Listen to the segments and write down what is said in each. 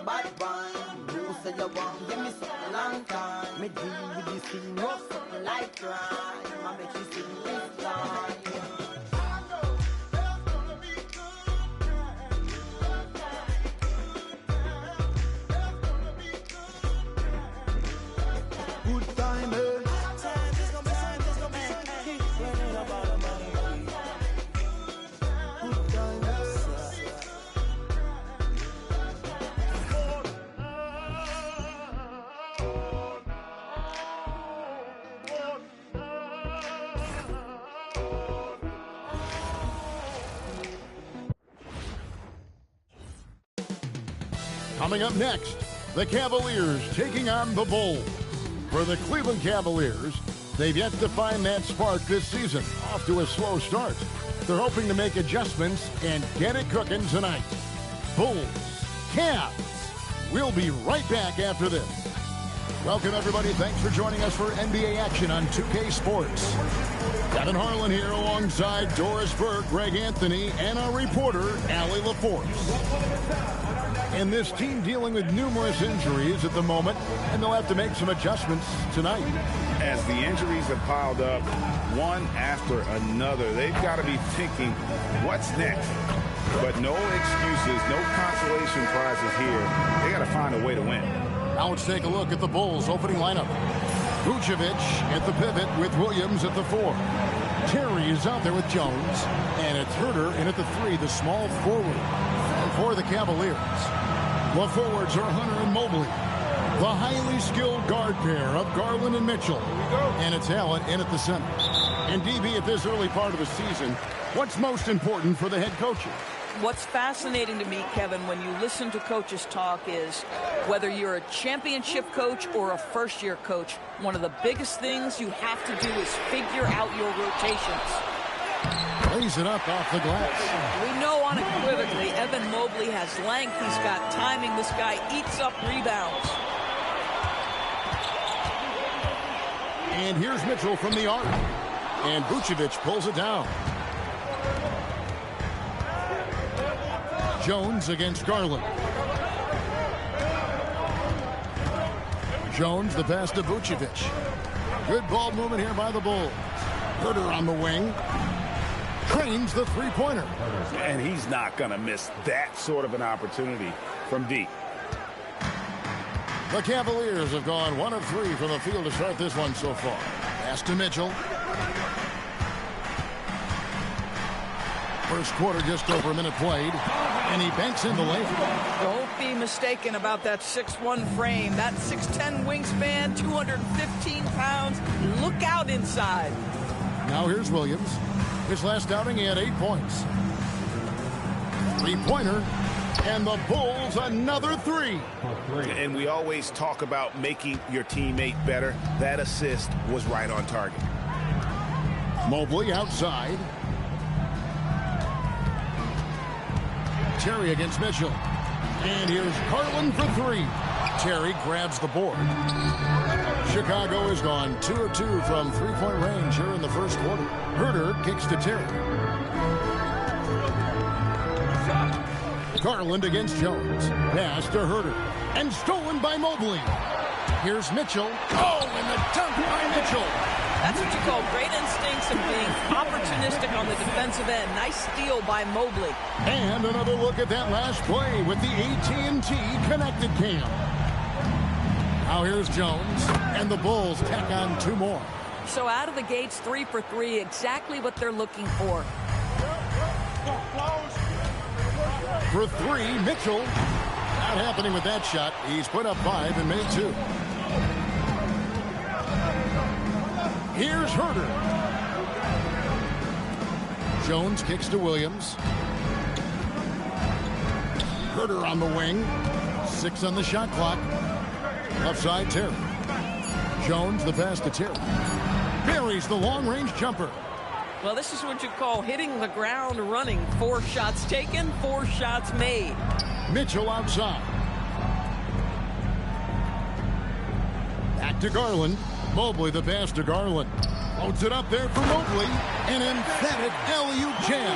a bad one. You say you want give me something long time. Me deal with this thing rough something like crime. I make you sing this line. Good time, eh? Coming up next, the Cavaliers taking on the Bulls. For the Cleveland Cavaliers, they've yet to find that spark this season. Off to a slow start. They're hoping to make adjustments and get it cooking tonight. Bulls, Cavs. We'll be right back after this. Welcome, everybody. Thanks for joining us for NBA action on 2K Sports. Kevin Harlan here alongside Doris Burke, Greg Anthony, and our reporter, Allie LaForce. And this team dealing with numerous injuries at the moment, and they'll have to make some adjustments tonight. As the injuries have piled up, one after another, they've got to be thinking, what's next? But no excuses, no consolation prizes here. They got to find a way to win. Now let's take a look at the Bulls' opening lineup. Vucevic at the pivot with Williams at the 4. Terry is out there with Jones, and it's Herter in at the 3, the small forward. And for the Cavaliers, the forwards are Hunter and Mobley. The highly skilled guard pair of Garland and Mitchell. And it's Allen in at the center. And DB, at this early part of the season, what's most important for the head coaches? What's fascinating to me, Kevin, when you listen to coaches talk is whether you're a championship coach or a first-year coach, one of the biggest things you have to do is figure out your rotations. Plays it up off the glass. We know unequivocally Evan Mobley has length. He's got timing. This guy eats up rebounds. And here's Mitchell from the arc. And Vucevic pulls it down. Jones against Garland. Jones, the pass to Vucevic. Good ball movement here by the Bulls. Herter on the wing. Trains the three-pointer. And he's not going to miss that sort of an opportunity from deep. The Cavaliers have gone 1 of 3 from the field to start this one so far. Pass to Mitchell. First quarter, just over a minute played. And he banks in the layup. Don't be mistaken about that 6'1" frame. That 6'10" wingspan, 215 pounds. Look out inside. Now here's Williams. His last outing, he had 8 points. Three-pointer. And the Bulls, another 3. And we always talk about making your teammate better. That assist was right on target. Mobley outside. Terry against Mitchell. And here's Garland for 3. Terry grabs the board. Chicago has gone 2 of 2 from three-point range here in the first quarter. Herter kicks to Terry. Garland against Jones. Pass to Herter. And stolen by Mobley. Here's Mitchell. Oh, and the dunk by Mitchell. That's what you call great instincts and being opportunistic on the defensive end. Nice steal by Mobley. And another look at that last play with the AT&T connected cam. Now here's Jones, and the Bulls tack on 2 more. So out of the gates, 3 for 3, exactly what they're looking for. For 3, Mitchell. Not happening with that shot. He's put up 5 and made 2. Here's Herter. Jones kicks to Williams. Herter on the wing. 6 on the shot clock. Left side, Terry. Jones, the pass to Terry. Buries the long-range jumper. Well, this is what you call hitting the ground running. 4 shots taken, 4 shots made. Mitchell outside. Back to Garland. Mobley, the pass to Garland. Loads it up there for Mobley. An emphatic alley-oop jam.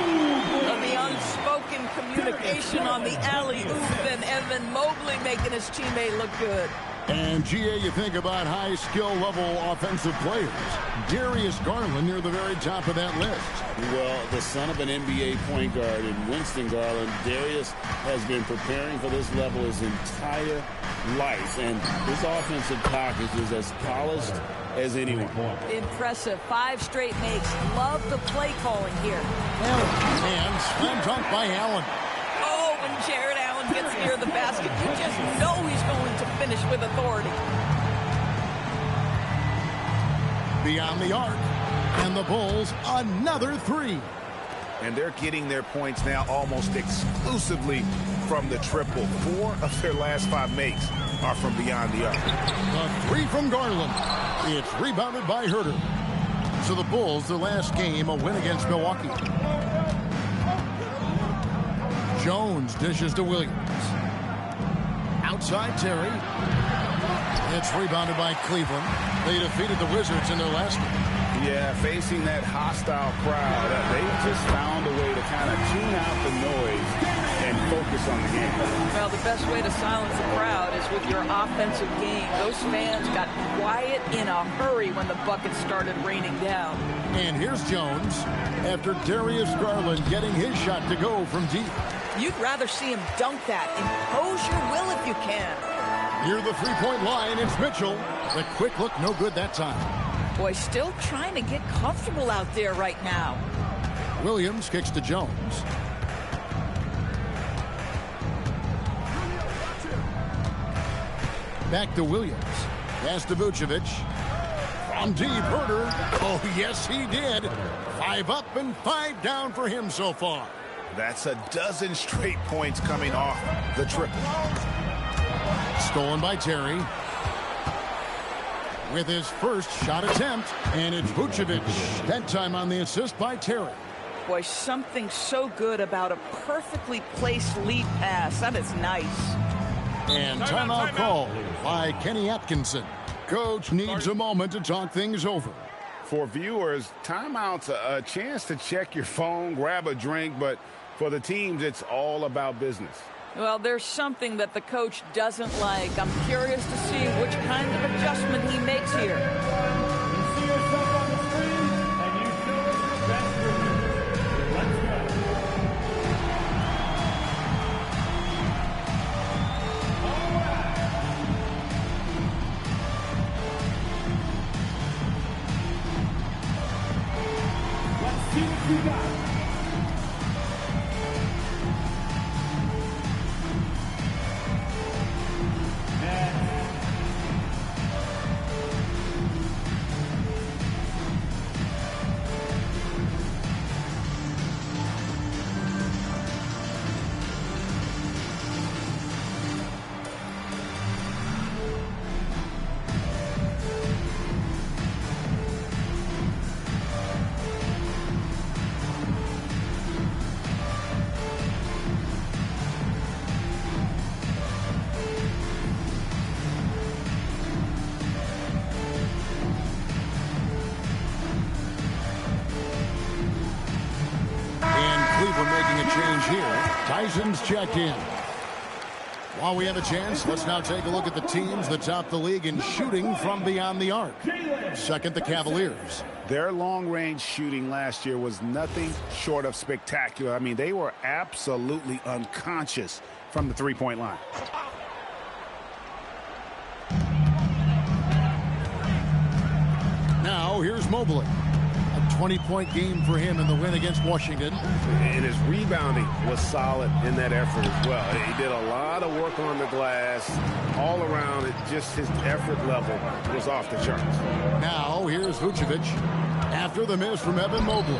The unspoken broken communication on the alley-oop, and Evan Mobley making his teammate look good. And, GA, you think about high skill level offensive players. Darius Garland near the very top of that list. Well, the son of an NBA point guard in Winston Garland, Darius has been preparing for this level his entire life. And his offensive package is as polished as anyone. Impressive. 5 straight makes. Love the play calling here. And slam dunk by Allen. Oh, when Jared Allen gets near the basket, you just know he's going to finish with authority. Beyond the arc. And the Bulls, another 3. And they're getting their points now almost exclusively from the triple. 4 of their last 5 makes are from beyond the arc. The 3 from Garland. It's rebounded by Herter. So the Bulls, their last game, a win against Milwaukee. Jones dishes to Williams. Outside Terry. It's rebounded by Cleveland. They defeated the Wizards in their last game. Yeah, facing that hostile crowd, they just found a way to kind of tune out the noise and focus on the game. Well, the best way to silence the crowd is with your offensive game. Those fans got quiet in a hurry when the buckets started raining down. And here's Jones after Darius Garland getting his shot to go from deep. You'd rather see him dunk that. Impose your will if you can. Near the three-point line, it's Mitchell. The quick look, no good that time. Boy, still trying to get comfortable out there right now. Williams kicks to Jones. Back to Williams. Pass to Vucevic. From deep, Herter. Oh, yes, he did. 5 up and 5 down for him so far. That's a dozen straight points coming off the triple. Stolen by Terry. With his first shot attempt, and it's Vucevic. That time on the assist by Terry. Boy, something so good about a perfectly placed lead pass. That is nice. And timeout call by Kenny Atkinson. Coach needs a moment to talk things over. For viewers, timeout's a chance to check your phone, grab a drink, but for the teams, it's all about business. Well, there's something that the coach doesn't like. I'm curious to see which kind of adjustment he makes here. You see yourself on the screen, and you show it best for you. Let's go. All right. Let's see what you got. Tyson's checked in. While we have a chance, let's now take a look at the teams that top the league in shooting from beyond the arc. Second, the Cavaliers. Their long-range shooting last year was nothing short of spectacular. I mean, they were absolutely unconscious from the three-point line. Now, here's Mobley. A 20-point game for him in the win against Washington. And his rebounding was solid in that effort as well. He did a lot of work on the glass. All around, just his effort level was off the charts. Now, here's Vucevic. After the miss from Evan Mobley.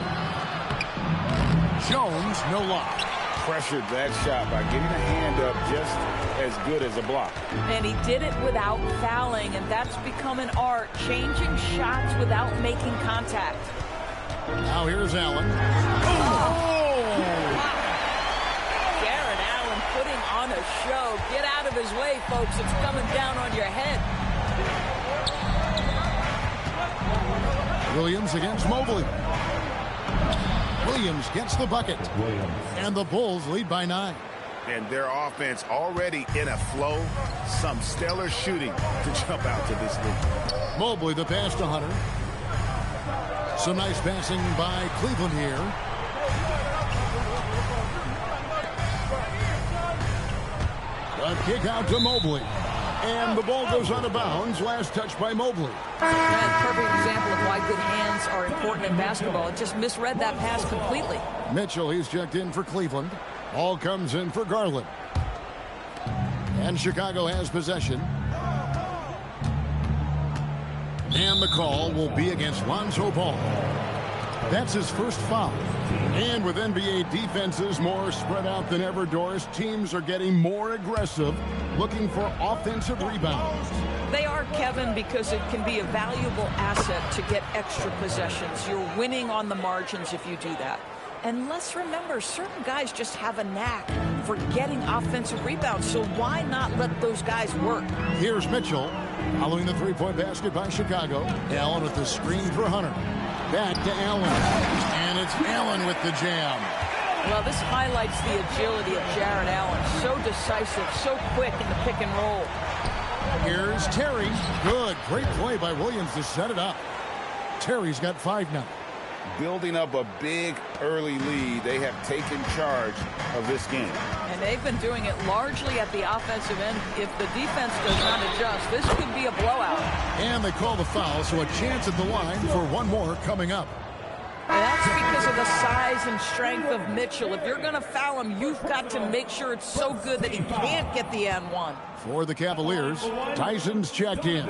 Jones, no lock. Pressured that shot by getting a hand up just as good as a block. And he did it without fouling, and that's become an art, changing shots without making contact. Now here's Allen. Oh! Jared Allen putting on a show. Get out of his way, folks. It's coming down on your head. Williams against Mobley. Williams gets the bucket. And the Bulls lead by 9. And their offense already in a flow. Some stellar shooting to jump out to this lead. Mobley the pass to Hunter. Some nice passing by Cleveland here. A kick out to Mobley. And the ball goes out of bounds. Last touch by Mobley. That's a perfect example of why good hands are important in basketball. It just misread that pass completely. Mitchell, he's checked in for Cleveland. Ball comes in for Garland. And Chicago has possession. And the call will be against Lonzo Ball. That's his first foul. And with NBA defenses more spread out than ever, Doris, teams are getting more aggressive, looking for offensive rebounds. They are, Kevin, because it can be a valuable asset to get extra possessions. You're winning on the margins if you do that. And let's remember, certain guys just have a knack for getting offensive rebounds, so why not let those guys work? Here's Mitchell, following the three-point basket by Chicago. Allen with the screen for Hunter. Back to Allen. And it's Allen with the jam. Well, this highlights the agility of Jared Allen. So decisive, so quick in the pick and roll. Here's Terry. Good. Great play by Williams to set it up. Terry's got 5 now. Building up a big early lead. They have taken charge of this game. And they've been doing it largely at the offensive end. If the defense does not adjust, this could be a blowout. And they call the foul, so a chance at the line for one more coming up. And that's because of the size and strength of Mitchell. If you're going to foul him, you've got to make sure it's so good that he can't get the N1. For the Cavaliers, Tyson's checked in.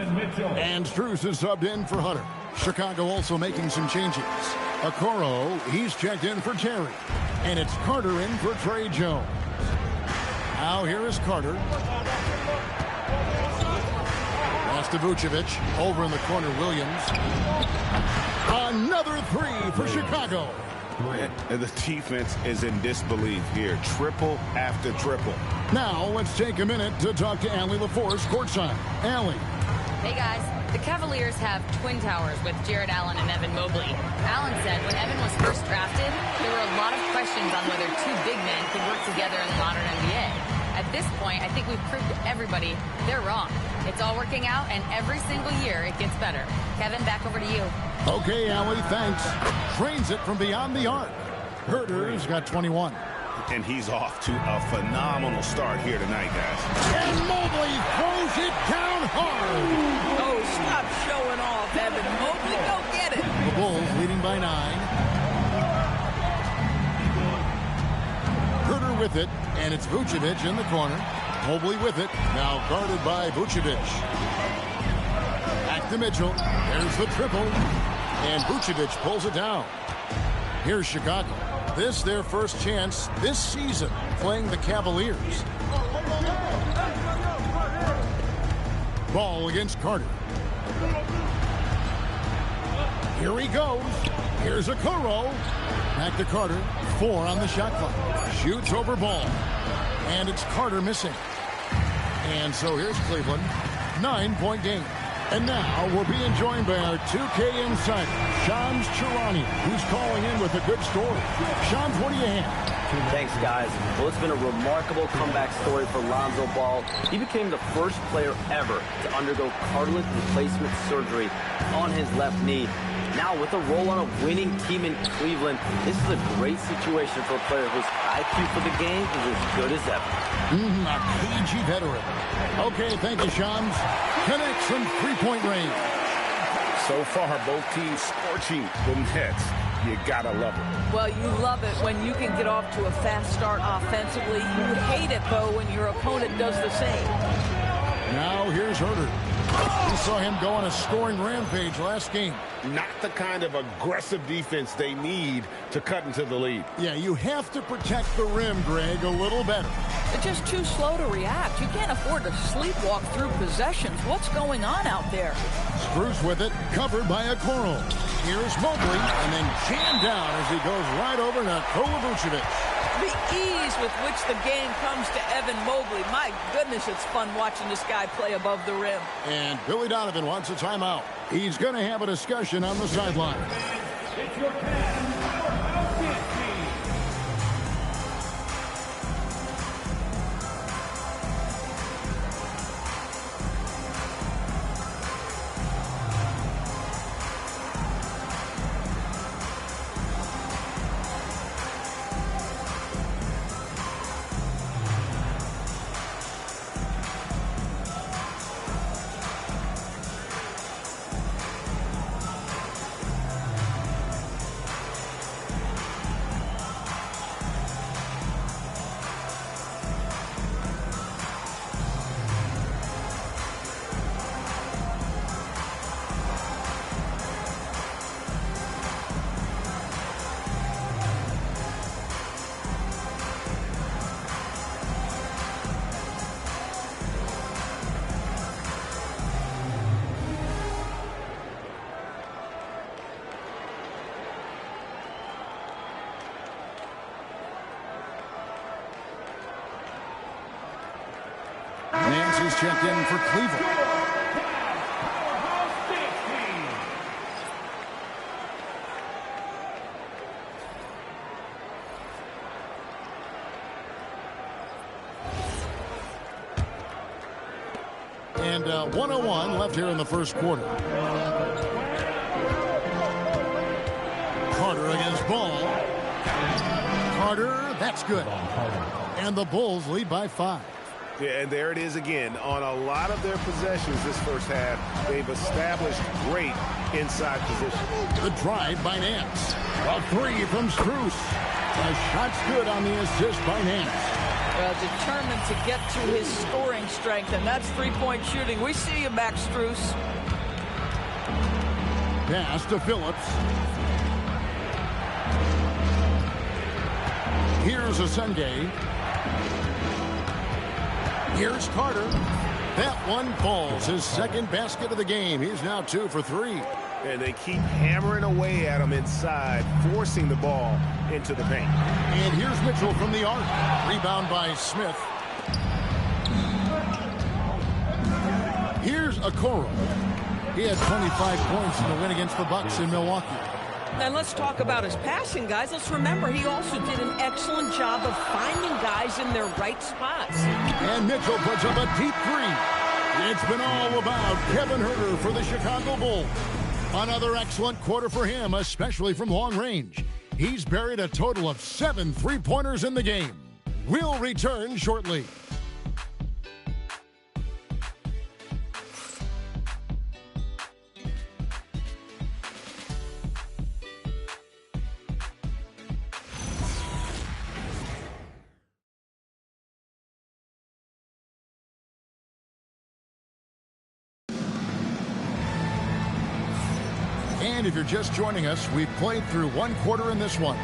And Strus is subbed in for Hunter. Chicago also making some changes. Okoro, he's checked in for Terry. And it's Carter in for Trey Jones. Now here is Carter. Pass to Vucevic. Over in the corner, Williams. Another 3 for Chicago. And the defense is in disbelief here. Triple after triple. Now let's take a minute to talk to Allie LaForce courtside. Allie. Hey guys, the Cavaliers have twin towers with Jared Allen and Evan Mobley. Allen said when Evan was first drafted, there were a lot of questions on whether 2 big men could work together in the modern NBA. At this point, I think we've proved to everybody they're wrong. It's all working out, and every single year it gets better. Kevin, back over to you. Okay, Allie, thanks. Trains it from beyond the arc. Herter's got 21. And he's off to a phenomenal start here tonight, guys. And Mobley throws it down hard. Oh, stop showing off, Evan Mobley. Go get it. The Bulls leading by 9. Herter with it, and it's Vucevic in the corner. Mobley with it, now guarded by Vucevic. Back to Mitchell. There's the triple. And Vucevic pulls it down. Here's Chicago. This their first chance this season playing the Cavaliers. Ball against Carter. Here he goes. Here's Okoro. Back to Carter. 4 on the shot clock. Shoots over Ball. And it's Carter missing. And so here's Cleveland. 9-point game. And now we're being joined by our 2K insider, Shams Charania, who's calling in with a good story. Shams, what do you have? Thanks, guys. Well, it's been a remarkable comeback story for Lonzo Ball. He became the first player ever to undergo cartilage replacement surgery on his left knee. Now, with a role on a winning team in Cleveland, this is a great situation for a player whose IQ for the game is as good as ever. A cagey veteran. Okay, thank you, Shams. Connects from three-point range. So far, both teams scorching the Nets. You gotta love it. Well, you love it when you can get off to a fast start offensively. You hate it, though, when your opponent does the same. Now here's Herter. We saw him go on a scoring rampage last game. Not the kind of aggressive defense they need to cut into the lead. Yeah, you have to protect the rim, Greg, a little better. They're just too slow to react. You can't afford to sleepwalk through possessions. What's going on out there? Strus with it, covered by Okoro. Here's Mobley, and then jammed down as he goes right over Nikola Vucevic. The ease with which the game comes to Evan Mobley. My goodness, it's fun watching this guy play above the rim. And Billy Donovan wants a timeout. He's going to have a discussion on the sideline. It's your is checked in for Cleveland. And 1:01 left here in the first quarter. Carter against Ball. Carter, that's good. And the Bulls lead by 5. Yeah, and there it is again. On a lot of their possessions this first half, they've established great inside position. The drive by Nance. A 3 from Strus. The shot's good on the assist by Nance. Determined to get to his scoring strength, and that's three-point shooting. We see you, Max Strus. Pass to Phillips. Here's Asenge. Here's Carter. That one falls. His second basket of the game. He's now 2 for 3. And they keep hammering away at him inside, forcing the ball into the paint. And here's Mitchell from the arc. Rebound by Smith. Here's Okoro. He had 25 points in the win against the Bucks in Milwaukee. And let's talk about his passing, guys. Let's remember he also did an excellent job of finding guys in their right spots. And Mitchell puts up a deep 3. It's been all about Kevin Huerter for the Chicago Bulls. Another excellent quarter for him, especially from long range. He's buried a total of 7 3-pointers in the game. We'll return shortly. And if you're just joining us, we've played through 1 quarter in this one.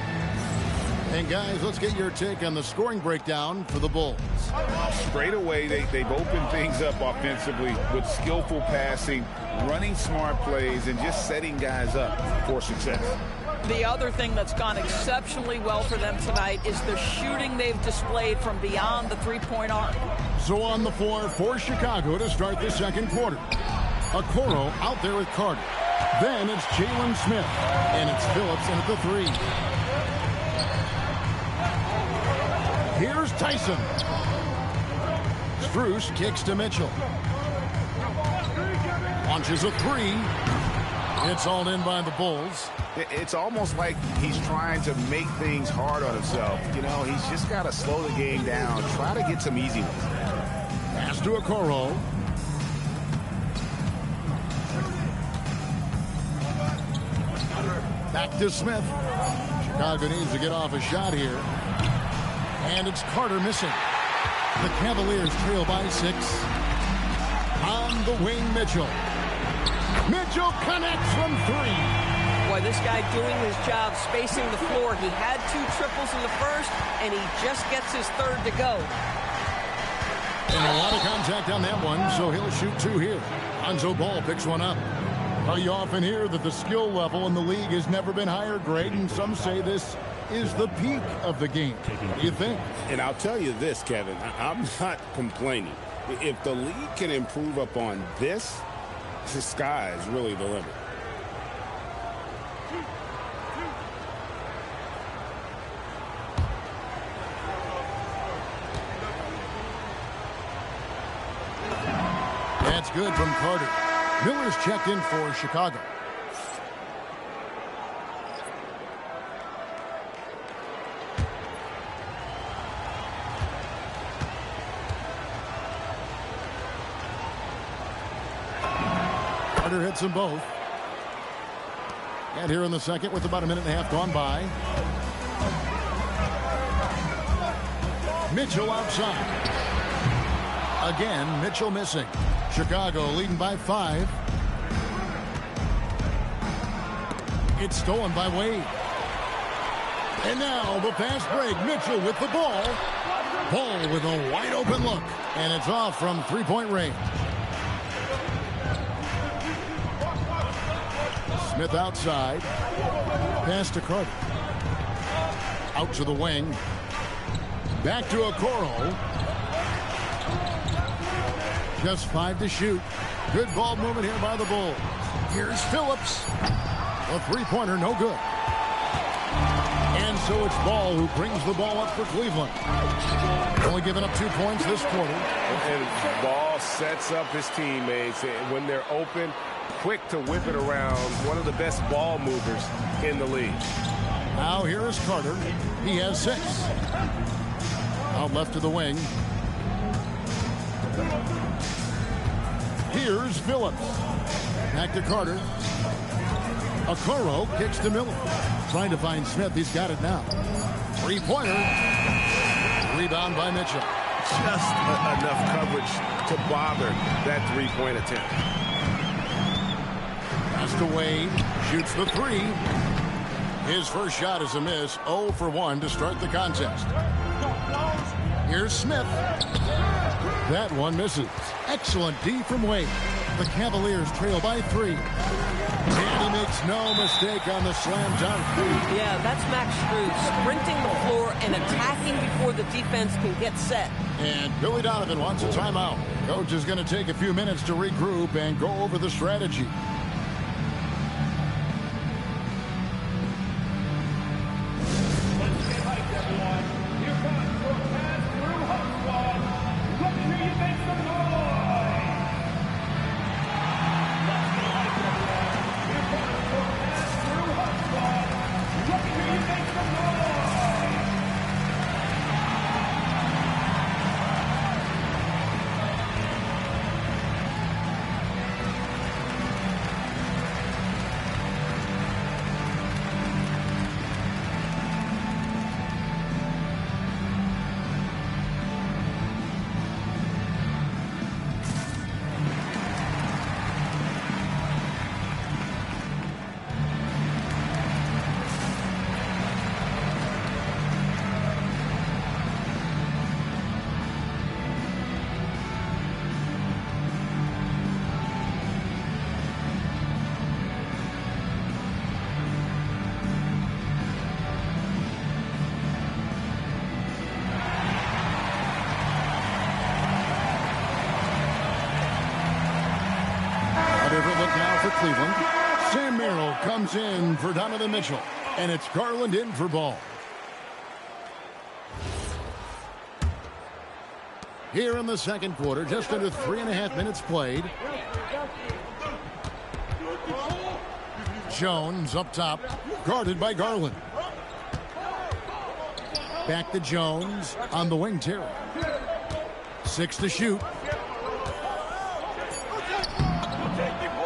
And guys, let's get your take on the scoring breakdown for the Bulls. Straight away, they've opened things up offensively with skillful passing, running smart plays, and just setting guys up for success. The other thing that's gone exceptionally well for them tonight is the shooting they've displayed from beyond the three-point arc. So on the floor for Chicago to start the second quarter. Okoro out there with Carter. Then it's Jalen Smith. And it's Phillips in at the 3. Here's Tyson. Strus kicks to Mitchell. Launches a 3. It's all in by the Bulls. It's almost like he's trying to make things hard on himself. You know, he's just got to slow the game down, try to get some easy ones. Pass to Okoro. Back to Smith. Chicago needs to get off a shot here. And it's Carter missing. The Cavaliers trail by 6. On the wing, Mitchell. Mitchell connects from 3. Boy, this guy doing his job spacing the floor. He had 2 triples in the first, and he just gets his third to go. And a lot of contact on that one, so he'll shoot 2 here. Lonzo Ball picks one up. Well, you often hear that the skill level in the league has never been higher, Greg, and some say this is the peak of the game. What do you think? And I'll tell you this, Kevin, I'm not complaining. If the league can improve upon this, the sky is really the limit. That's good from Carter. Miller's checked in for Chicago. Carter hits them both. And here in the second with about a minute and a half gone by. Mitchell outside. Again, Mitchell missing. Chicago leading by 5. It's stolen by Wade. And now the fast break. Mitchell with the ball. Ball with a wide open look. And it's off from 3-point range. Smith outside. Pass to Carter. Out to the wing. Back to Okoro. Just 5 to shoot. Good ball movement here by the Bulls. Here's Phillips. A three-pointer, no good. And so it's Ball who brings the ball up for Cleveland. Only giving up 2 points this quarter. And Ball sets up his teammates. And when they're open, quick to whip it around. One of the best ball movers in the league. Now here is Carter. He has 6. Out left to the wing. Here's Phillips. Back to Carter. Okoro kicks to Miller. Trying to find Smith. He's got it now. Three-pointer. Rebound by Mitchell. Just enough coverage to bother that three-point attempt. Pass to Wade. Shoots the 3. His first shot is a miss. 0 for 1 to start the contest. Here's Smith. That one misses. Excellent D from Wade. The Cavaliers trail by 3. And he makes no mistake on the slam dunk. Yeah, that's Max Strus sprinting the floor and attacking before the defense can get set. And Billy Donovan wants a timeout. Coach is going to take a few minutes to regroup and go over the strategy. Cleveland. Sam Merrill comes in for Donovan Mitchell. And it's Garland in for Ball. Here in the second quarter, just under 3.5 minutes played. Jones up top, guarded by Garland. Back to Jones on the wing, Terry. 6 to shoot.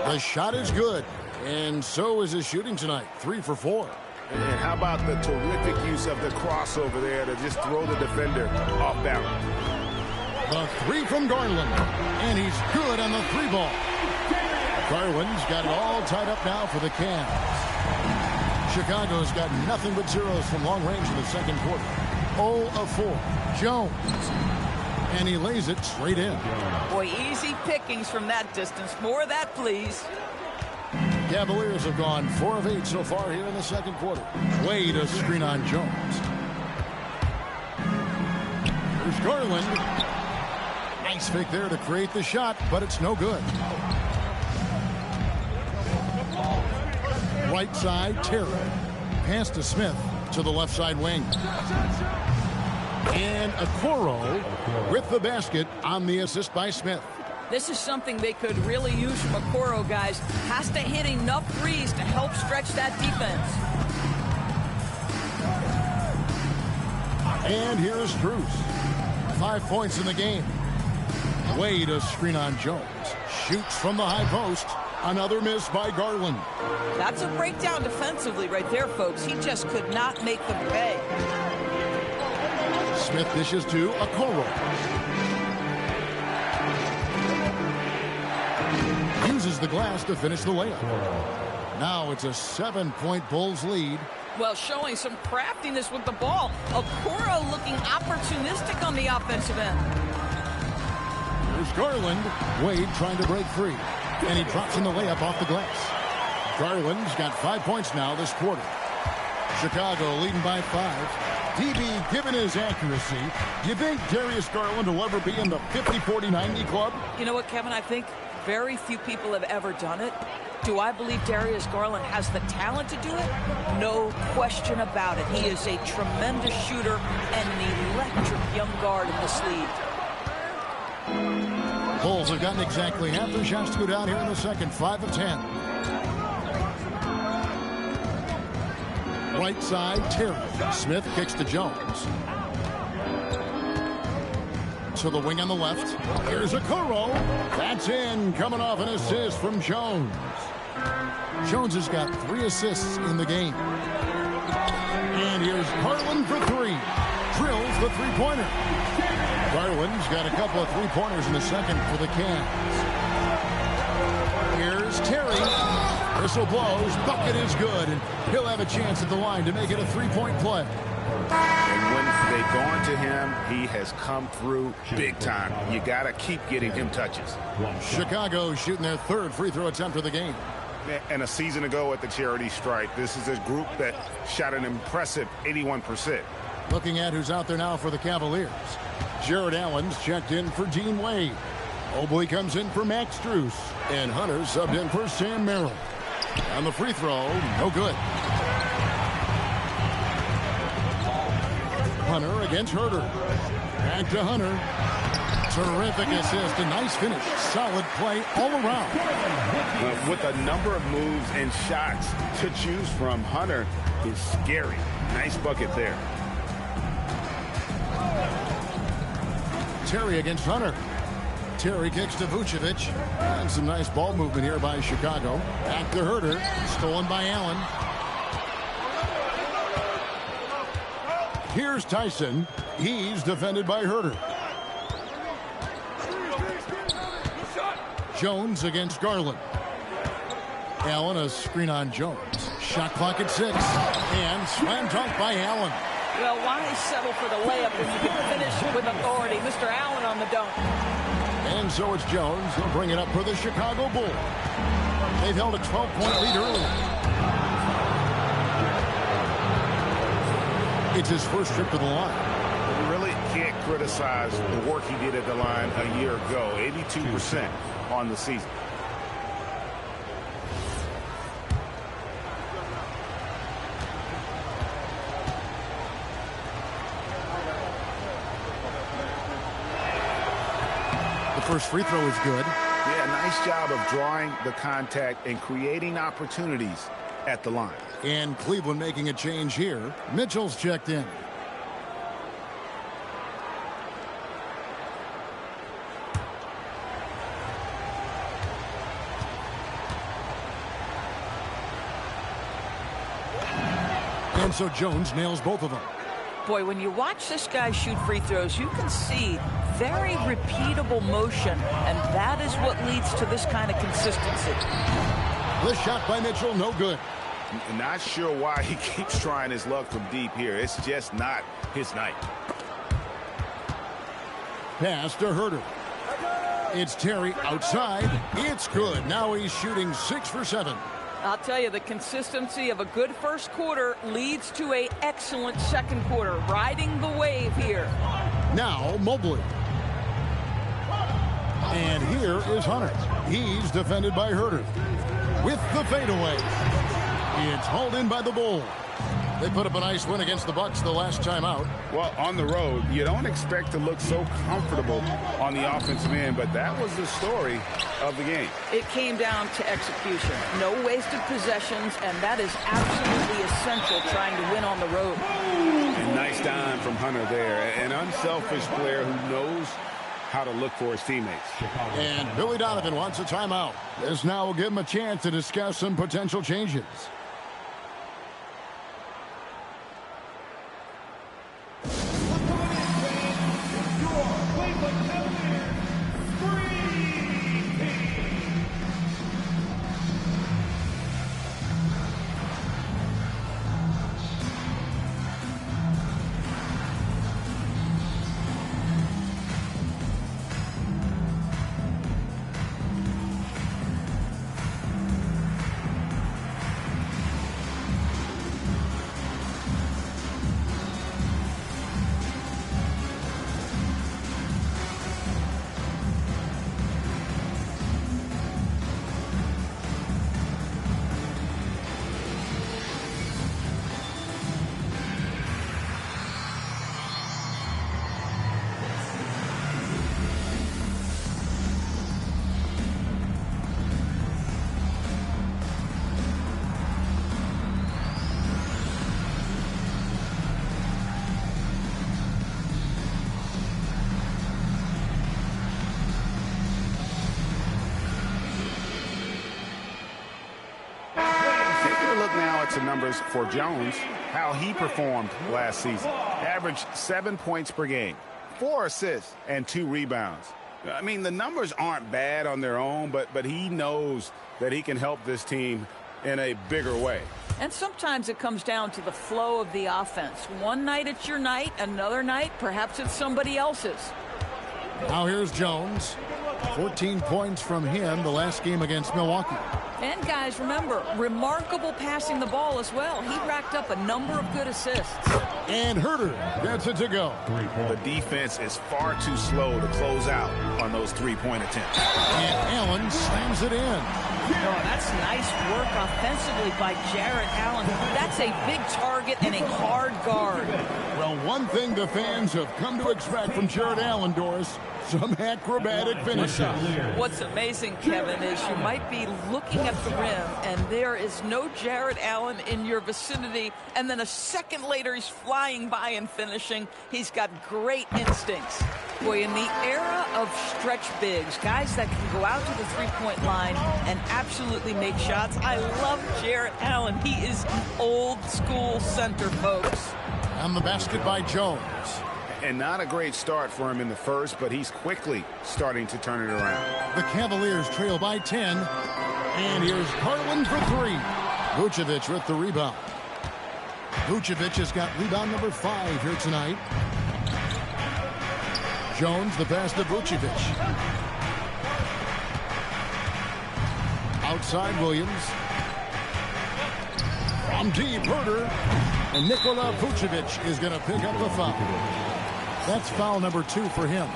The shot is good, and so is his shooting tonight. 3 for 4. And how about the terrific use of the crossover there to just throw the defender off balance. The 3 from Garland, and he's good on the 3 ball. Garland's got it all tied up now for the Cavs. Chicago's got nothing but zeros from long range in the second quarter. 0 of 4. Jones. And he lays it straight in. Boy, easy pickings from that distance. More of that, please. Cavaliers have gone 4 of 8 so far here in the second quarter. Wade a screen on Jones. Here's Garland. Nice fake there to create the shot, but it's no good. Right side, Terry. Pass to Smith to the left side wing. And Okoro with the basket on the assist by Smith. This is something they could really use from Okoro, guys. Has to hit enough threes to help stretch that defense. And here is Strus. 5 points in the game. Wade a screen on Jones. Shoots from the high post. Another miss by Garland. That's a breakdown defensively right there, folks. He just could not make them pay. Smith dishes to Okoro. Uses the glass to finish the layup. Now it's a 7-point Bulls lead. Well, showing some craftiness with the ball. Okoro looking opportunistic on the offensive end. Here's Garland. Wade trying to break free. And he drops in the layup off the glass. Garland's got 5 points now this quarter. Chicago leading by 5. DB, given his accuracy, do you think Darius Garland will ever be in the 50-40-90 club? You know what, Kevin? I think very few people have ever done it. Do I believe Darius Garland has the talent to do it? No question about it. He is a tremendous shooter and an electric young guard in this league. Bulls have gotten exactly half their shots to go down here in the second, 5 of 10. Right side, Terry. Smith kicks to Jones. To the wing on the left. Here's Okoro. That's in, coming off an assist from Jones. Jones has got 3 assists in the game. And here's Garland for 3. Drills the three-pointer. Garland's got a couple of three-pointers in the second for the Cavs. Here's Terry. Whistle blows. Bucket is good. And he'll have a chance at the line to make it a three-point play. And when they've gone to him, he has come through big time. You got to keep getting him touches. Chicago shooting their 3rd free throw attempt of the game. And a season ago at the charity stripe, this is a group that shot an impressive 81%. Looking at who's out there now for the Cavaliers. Jared Allen's checked in for Dean Wade. Mobley comes in for Max Strus. And Hunter subbed in for Sam Merrill. On the free throw, no good. Hunter against Herter. Back to Hunter. Terrific assist. A nice finish. Solid play all around. With a number of moves and shots to choose from, Hunter is scary. Nice bucket there. Terry against Hunter. Terry kicks to Vucevic. And some nice ball movement here by Chicago. Back to Herter. Stolen by Allen. Here's Tyson. He's defended by Herter. Jones against Garland. Allen, a screen on Jones. Shot clock at 6. And slam dunk by Allen. Well, why settle for the layup when you can finish with authority? Mr. Allen on the dunk. And so it's Jones. He'll bring it up for the Chicago Bulls. They've held a 12-point lead early. It's his first trip to the line. You really can't criticize the work he did at the line a year ago. 82% on the season. The first free throw is good. Yeah, nice job of drawing the contact and creating opportunities at the line. And Cleveland making a change here. Mitchell's checked in. And so Jones nails both of them. Boy, when you watch this guy shoot free throws, you can see very repeatable motion, and that is what leads to this kind of consistency. The shot by Mitchell, no good. Not sure why he keeps trying his luck from deep here. It's just not his night. Pass to Herter. It's Terry outside. It's good. Now he's shooting 6 for 7. I'll tell you, the consistency of a good first quarter leads to an excellent second quarter. Riding the wave here. Now Mobley. And here is Hunter. He's defended by Herter. With the fadeaway. It's hauled in by the Bulls. They put up a nice win against the Bucks the last time out. Well, on the road, you don't expect to look so comfortable on the offensive end, but that was the story of the game. It came down to execution. No wasted possessions, and that is absolutely essential trying to win on the road. And nice dime from Hunter there. An unselfish player who knows how to look for his teammates. And Billy Donovan wants a timeout. This now will give him a chance to discuss some potential changes. charts and numbers for Jones, how he performed last season. Averaged 7 points per game, 4 assists, and 2 rebounds. I mean, the numbers aren't bad on their own, but he knows that he can help this team in a bigger way. And sometimes it comes down to the flow of the offense. One night it's your night, another night perhaps it's somebody else's. Now here's Jones. 14 points from him the last game against Milwaukee. And guys, remember, remarkable passing the ball as well. He racked up a number of good assists. And Herter gets it to go. The defense is far too slow to close out on those three-point attempts. And Allen slams it in. Oh, that's nice work offensively by Jarrett Allen. That's a big target and a hard guard. Well, one thing the fans have come to expect from Jarrett Allen, Doris, some acrobatic finishes. What's amazing, Kevin, is you might be looking at the rim and there is no Jarrett Allen in your vicinity, and then a second later he's flying by and finishing. He's got great instincts. Boy, in the era of stretch bigs, guys that can go out to the three-point line and absolutely make shots, I love Jarrett Allen. He is old school center, folks. And the basket by Jones. And not a great start for him in the first, but he's quickly starting to turn it around. The Cavaliers trail by 10. And here's Garland for 3. Vucevic with the rebound. Vucevic has got rebound number 5 here tonight. Jones, the pass to Vucevic. Outside Williams. From deep, Herter. And Nikola Vucevic is going to pick up the foul. That's foul number 2 for him.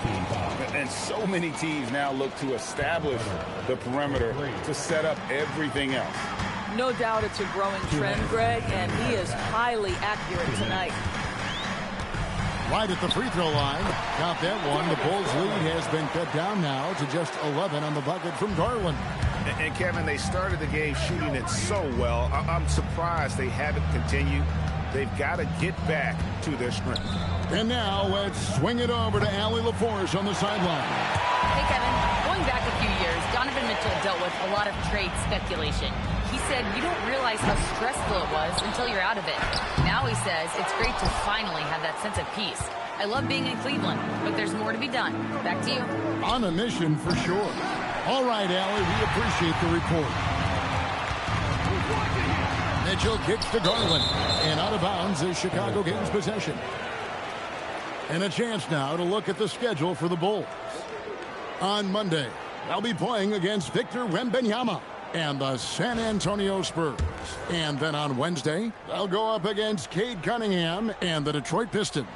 And so many teams now look to establish the perimeter to set up everything else. No doubt it's a growing trend, Greg, and he is highly accurate tonight. Right at the free throw line. Got that one. The Bulls' lead has been cut down now to just 11 on the bucket from Garland. And Kevin, they started the game shooting it so well. I'm surprised they haven't continued. They've got to get back to their strength. And now let's swing it over to Allie LaForce on the sideline. Hey, Kevin. Going back a few years, Donovan Mitchell dealt with a lot of trade speculation. He said you don't realize how stressful it was until you're out of it. Now he says it's great to finally have that sense of peace. I love being in Cleveland, but there's more to be done. Back to you. On a mission for sure. All right, Allie, we appreciate the report. Mitchell kicks to Garland. And out of bounds is Chicago gains possession. And a chance now to look at the schedule for the Bulls. On Monday, they'll be playing against Victor Wembanyama and the San Antonio Spurs. And then on Wednesday, they'll go up against Cade Cunningham and the Detroit Pistons.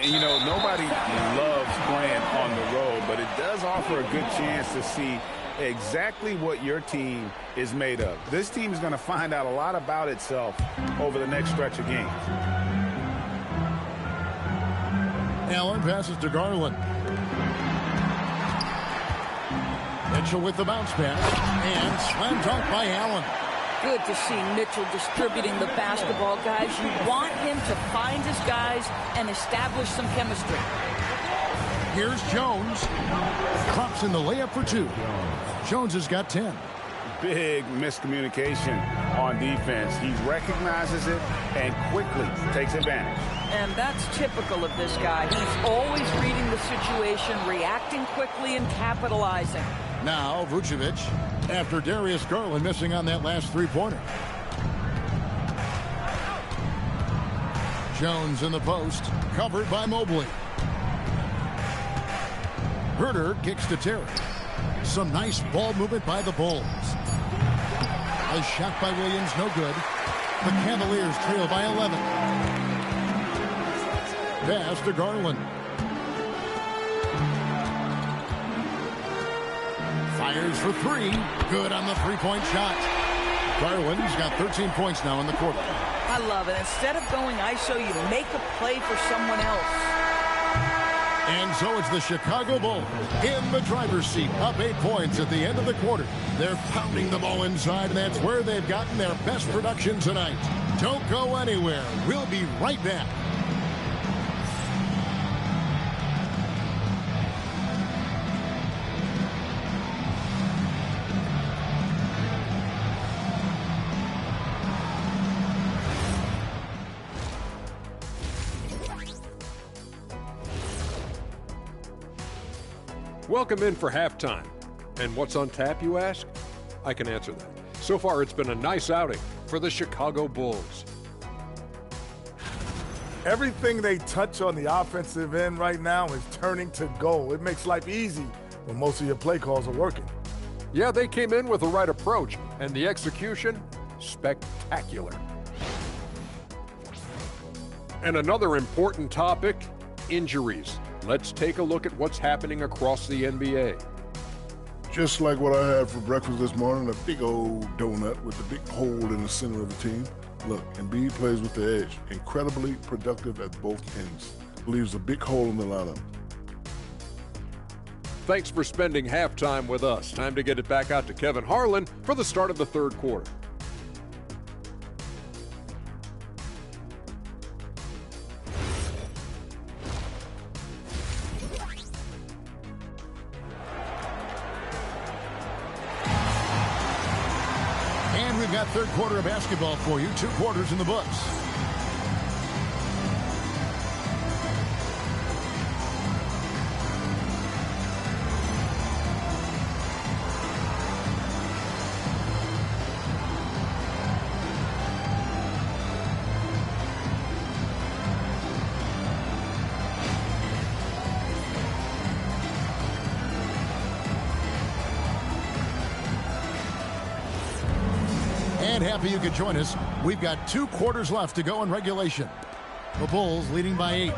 You know, nobody loves playing on the road, but it does offer a good chance to see exactly what your team is made of. This team is going to find out a lot about itself over the next stretch of games. Allen passes to Garland. Mitchell with the bounce pass. And slam dunk by Allen. Good to see Mitchell distributing the basketball, guys. You want him to find his guys and establish some chemistry. Here's Jones. Drops in the layup for 2. Jones has got 10. Big miscommunication on defense. He recognizes it and quickly takes advantage. And that's typical of this guy. He's always reading the situation, reacting quickly, and capitalizing. Now Vucevic, after Darius Garland missing on that last three-pointer. Jones in the post, covered by Mobley. Herter kicks to Terry. Some nice ball movement by the Bulls. A shot by Williams, no good. The Cavaliers trail by 11. Pass to Garland. Fires for 3. Good on the three-point shot. Garland's got 13 points now in the quarter. I love it. Instead of going ISO, you make a play for someone else. And so it's the Chicago Bulls in the driver's seat, up 8 points at the end of the quarter. They're pounding the ball inside, and that's where they've gotten their best production tonight. Don't go anywhere. We'll be right back. Welcome in for halftime. And what's on tap, you ask? I can answer that. So far, it's been a nice outing for the Chicago Bulls. Everything they touch on the offensive end right now is turning to goal. It makes life easy when most of your play calls are working. Yeah, they came in with the right approach, and the execution, spectacular. And another important topic, injuries. Let's take a look at what's happening across the NBA. Just like what I had for breakfast this morning, a big old donut with a big hole in the center of the team. Look, Embiid plays with the edge, incredibly productive at both ends. Leaves a big hole in the lineup. Thanks for spending halftime with us. Time to get it back out to Kevin Harlan for the start of the third quarter. And we've got third quarter of basketball for you. 2 quarters in the books. And happy you could join us. We've got 2 quarters left to go in regulation. The Bulls leading by 8.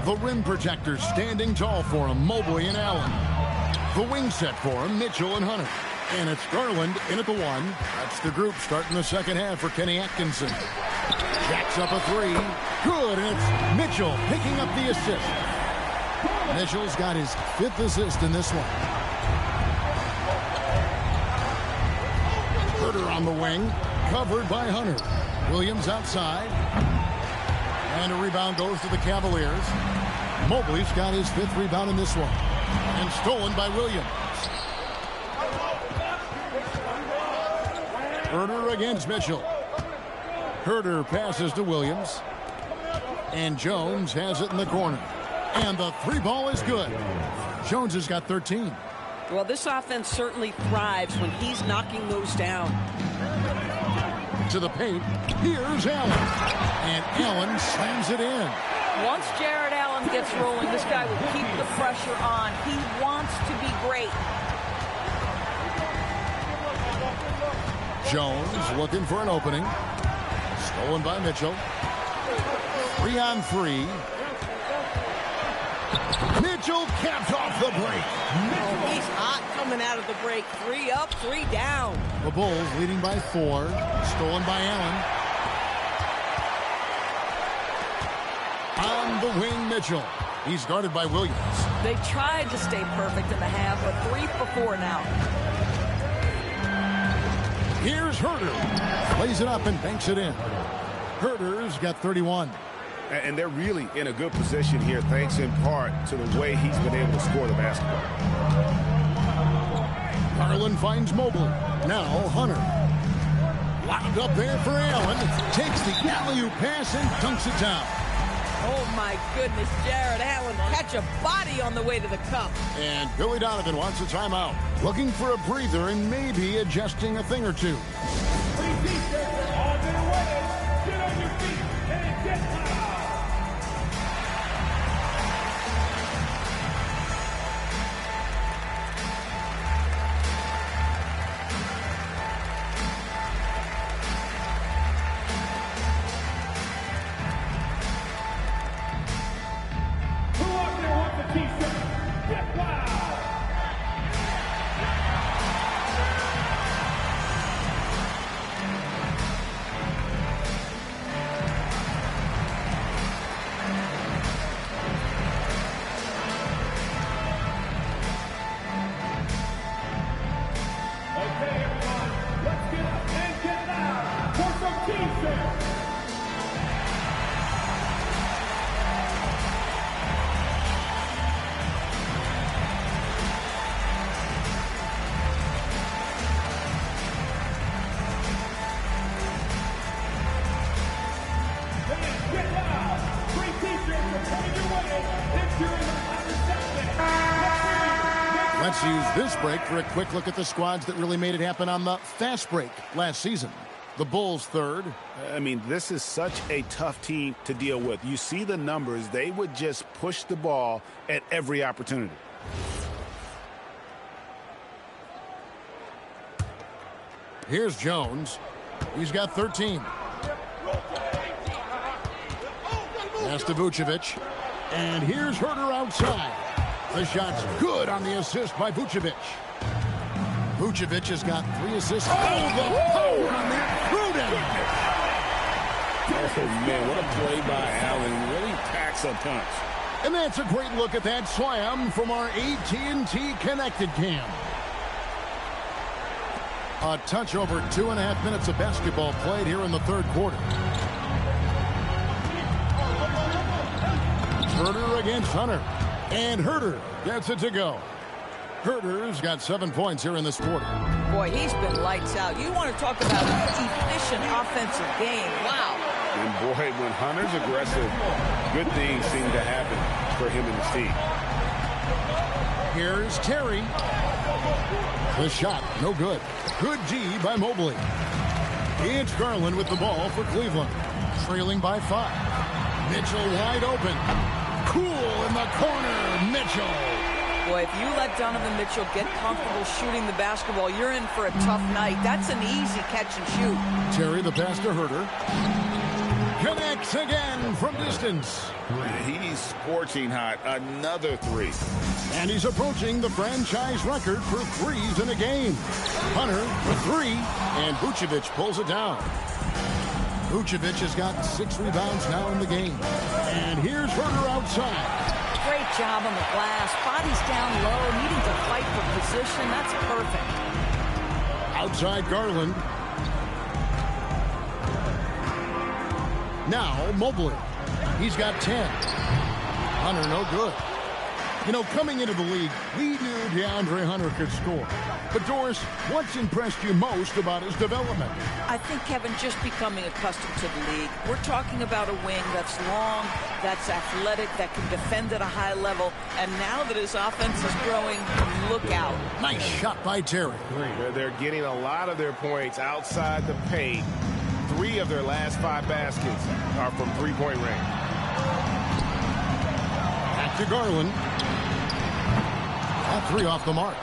The rim protectors standing tall for him, Mobley and Allen. The wing set for him, Mitchell and Hunter. And it's Garland in at the 1. That's the group starting the second half for Kenny Atkinson. Jacks up a 3. Good, and it's Mitchell picking up the assist. Mitchell's got his 5th assist in this one. Herter on the wing, covered by Hunter. Williams outside. And a rebound goes to the Cavaliers. Mobley's got his 5th rebound in this one. And stolen by Williams. Herter against Mitchell. Herter passes to Williams. And Jones has it in the corner. And the 3-ball is good. Jones has got 13. Well, this offense certainly thrives when he's knocking those down. To the paint, here's Allen. And Allen slams it in. Once Jared Allen gets rolling, this guy will keep the pressure on. He wants to be great. Jones looking for an opening. Stolen by Mitchell. 3-on-3. Mitchell capped off the break. Oh, he's hot coming out of the break. 3 up, 3 down. The Bulls leading by 4. Stolen by Allen. On the wing, Mitchell. He's guarded by Williams. They tried to stay perfect in the half, but 3 for 4 now. Here's Herter. Plays it up and banks it in. Herter's got 31. And they're really in a good position here, thanks in part to the way he's been able to score the basketball. Garland finds Mobley. Now Hunter. Locked up there for Allen. Takes the alley-oop pass and dunks it down. Oh, my goodness, Jared Allen catch a body on the way to the cup. And Billy Donovan wants a timeout. Looking for a breather and maybe adjusting a thing or two. Let's use this break for a quick look at the squads that really made it happen on the fast break last season. The Bulls third. I mean, this is such a tough team to deal with. You see the numbers. They would just push the ball at every opportunity. Here's Jones. He's got 13. Pass to Vucevic. And here's Herter outside. The shot's good on the assist by Vucevic. Vucevic has got 3 assists. Oh, the power on that throw down. Oh, man, what a play by Allen. Really packs a punch. And that's a great look at that slam from our AT&T Connected Cam. A touch over 2.5 minutes of basketball played here in the third quarter. Herter against Hunter. And Herter gets it to go. Herter's got 7 points here in this quarter. Boy, he's been lights out. You want to talk about an efficient offensive game. Wow. And boy, when Hunter's aggressive, good things seem to happen for him and his team. Here's Terry. The shot, no good. Good D by Mobley. It's Garland with the ball for Cleveland. Trailing by 5. Mitchell wide open. Cool in the corner, Mitchell. Boy, if you let Donovan Mitchell get comfortable shooting the basketball, you're in for a tough night. That's an easy catch and shoot. Terry, the pass to Herter. Connects again from distance. He's scorching hot. Another 3. And he's approaching the franchise record for 3s in a game. Hunter for 3, and Vucevic pulls it down. Vucevic has got 6 rebounds now in the game. And here's Herter outside. Great job on the glass. Body's down low, needing to fight for position. That's perfect. Outside Garland. Now Mobley. He's got 10. Hunter no good. You know, coming into the league, we knew DeAndre Hunter could score. But Doris, what's impressed you most about his development? I think, Kevin, just becoming accustomed to the league. We're talking about a wing that's long, that's athletic, that can defend at a high level. And now that his offense is growing, look out. Nice shot by Terry. They're getting a lot of their points outside the paint. 3 of their last 5 baskets are from three-point range. Back to Garland. That 3 off the mark.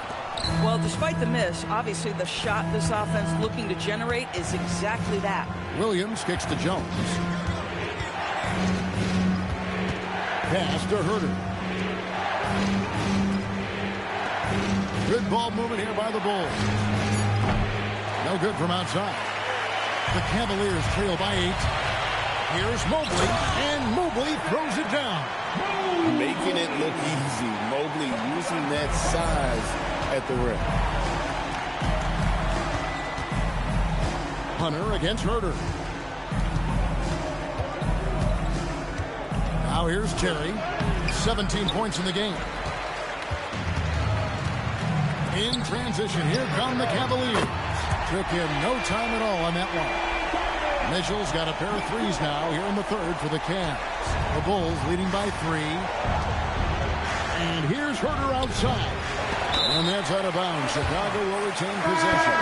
Well, despite the miss, obviously the shot this offense looking to generate is exactly that. Williams kicks to Jones. Pass to Herter. Good ball movement here by the Bulls. No good from outside. The Cavaliers trail by 8. Here's Mobley, and Mobley throws it down. Making it look easy. Mobley using that size at the rim. Hunter against Herter. Now here's Terry. 17 points in the game. In transition, here come the Cavaliers. Took him no time at all on that one. Mitchell's got a pair of 3s now here in the third for the Cavs. The Bulls leading by 3. And here's Herter outside. And that's out of bounds. Chicago will retain possession.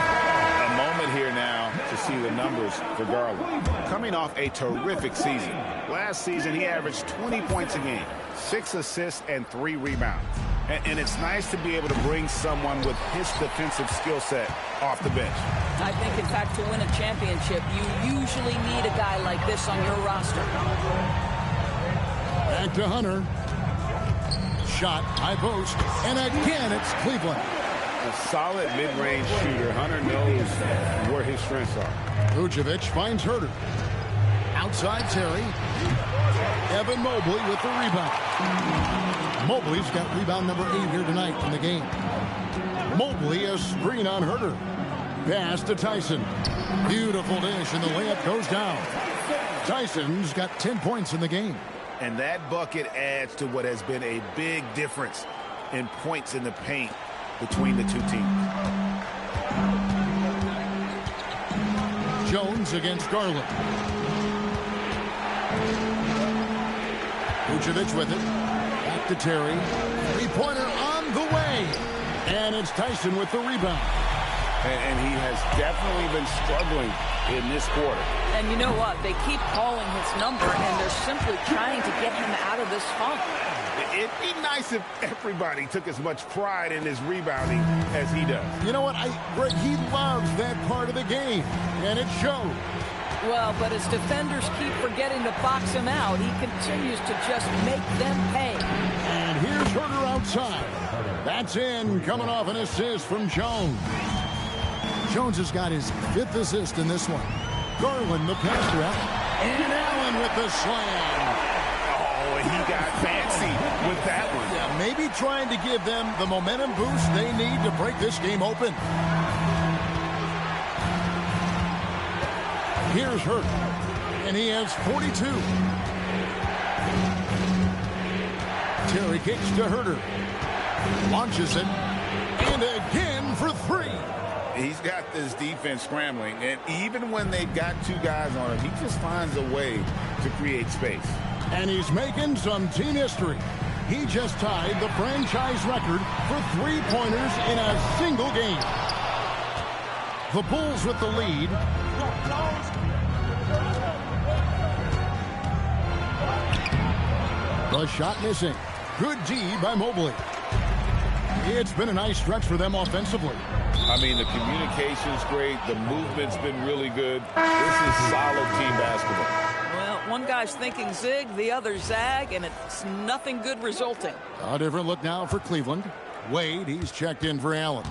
A moment here now to see the numbers for Garland. Coming off a terrific season. Last season, he averaged 20 points a game, 6 assists, and 3 rebounds. And it's nice to be able to bring someone with his defensive skill set off the bench. I think, in fact, to win a championship, you usually need a guy like this on your roster. Back to Hunter. Shot, high post, and again it's Cleveland. A solid mid-range shooter. Hunter knows where his strengths are. Vucevic finds Herter. Outside Terry. Evan Mobley with the rebound. Mobley's got rebound number 8 here tonight in the game. Mobley a screen on Herter. Pass to Tyson. Beautiful dish, and the layup goes down. Tyson's got 10 points in the game. And that bucket adds to what has been a big difference in points in the paint between the two teams. Jones against Garland. Vucevic with it. Back to Terry. 3-pointer on the way. And it's Tyson with the rebound. And he has definitely been struggling in this quarter. And you know what? They keep calling his number, and they're simply trying to get him out of this funk. It'd be nice if everybody took as much pride in his rebounding as he does. You know what? Greg, he loves that part of the game, and it shows. Well, but as defenders keep forgetting to box him out, he continues to just make them pay. And here's Herter outside. That's in, coming off an assist from Jones. Jones has got his 5th assist in this one. Garland, the pass route. And Allen with the slam. Oh, he got fancy with that one. Yeah, maybe trying to give them the momentum boost they need to break this game open. Here's Hurt, and he has 42. Terry kicks to Herter. Launches it, and again for 3. He's got this defense scrambling, and even when they've got 2 guys on him, he just finds a way to create space. And he's making some team history. He just tied the franchise record for 3-pointers in a single game. The Bulls with the lead. The shot missing. Good D by Mobley. It's been a nice stretch for them offensively. I mean, the communication's great. The movement's been really good. This is solid team basketball. Well, one guy's thinking zig, the other zag, and it's nothing good resulting. A different look now for Cleveland. Wade, he's checked in for Allen.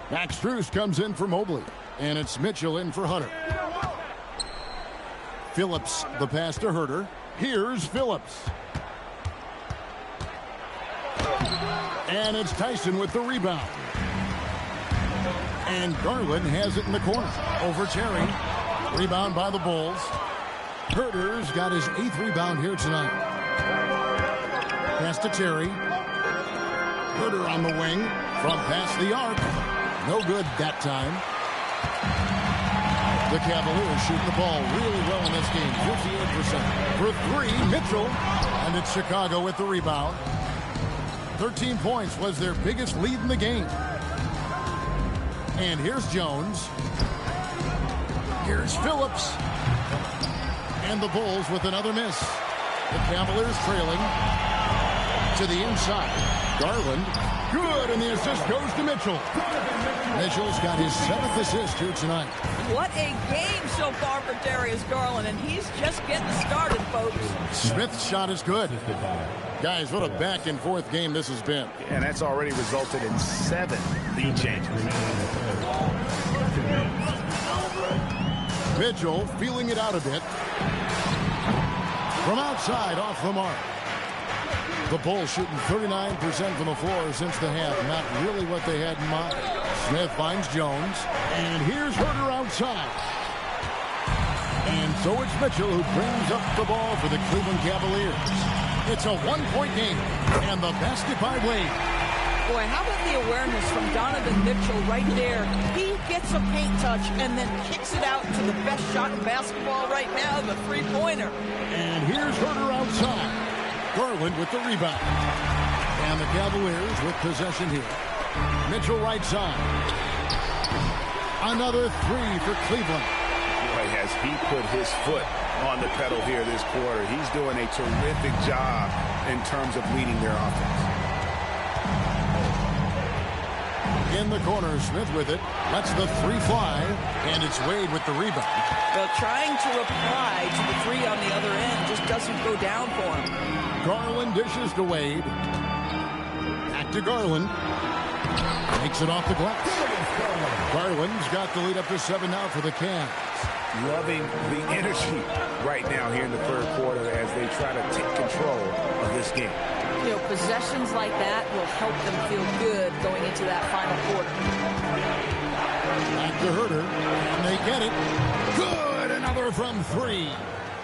Max Strus comes in for Mobley. And it's Mitchell in for Hunter. Phillips, the pass to Herter. Here's Phillips. And it's Tyson with the rebound. And Garland has it in the corner. Over Terry. Rebound by the Bulls. Herter's got his 8th rebound here tonight. Pass to Terry. Herter on the wing. From past the arc. No good that time. The Cavaliers shooting the ball really well in this game. 58%. For 3, Mitchell. And it's Chicago with the rebound. 13 points was their biggest lead in the game. And here's Jones. Here's Phillips. And the Bulls with another miss. The Cavaliers trailing to the inside. Garland. Good, and the assist goes to Mitchell. Mitchell's got his 7th assist here tonight. What a game so far for Darius Garland, and he's just getting started, folks. Smith's shot is good. Guys, what a back-and-forth game this has been. And that's already resulted in 7 lead changes. Mitchell feeling it out a bit. From outside, off the mark. The Bulls shooting 39% from the floor since the half. Not really what they had in mind. Smith finds Jones. And here's Herter outside. And so it's Mitchell who brings up the ball for the Cleveland Cavaliers. It's a 1-point game. And the basket by Wade. Boy, how about the awareness from Donovan Mitchell right there? He gets a paint touch and then kicks it out to the best shot in basketball right now, the 3-pointer. And here's Herter outside. Garland with the rebound. And the Cavaliers with possession here. Mitchell right side. Another 3 for Cleveland. Boy, has he put his foot on the pedal here this quarter. He's doing a terrific job in terms of leading their offense. In the corner, Smith with it. Lets the 3 fly. And it's Wade with the rebound. Well, trying to reply to the 3 on the other end just doesn't go down for him. Garland dishes to Wade. Back to Garland. Takes it off the glass. Garland's got the lead up to 7 now for the Cavs. Loving the energy right now here in the 3rd quarter as they try to take control of this game. You know, possessions like that will help them feel good going into that final quarter. Back to Herter, and they get it. Good, another from 3.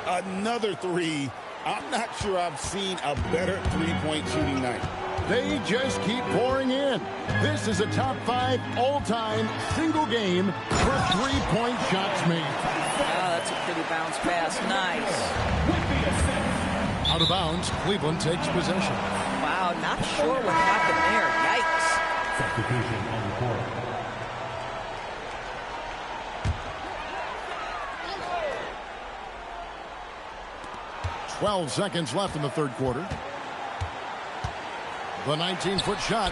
Another 3. I'm not sure I've seen a better 3-point shooting night. They just keep pouring in. This is a top 5 all-time single game for 3-point shots made. Wow, that's a pretty bounce pass. Nice. Out of bounds, Cleveland takes possession. Wow, not sure what happened there. Yikes. Substitution on the court. 12 seconds left in the third quarter. The 19-foot shot.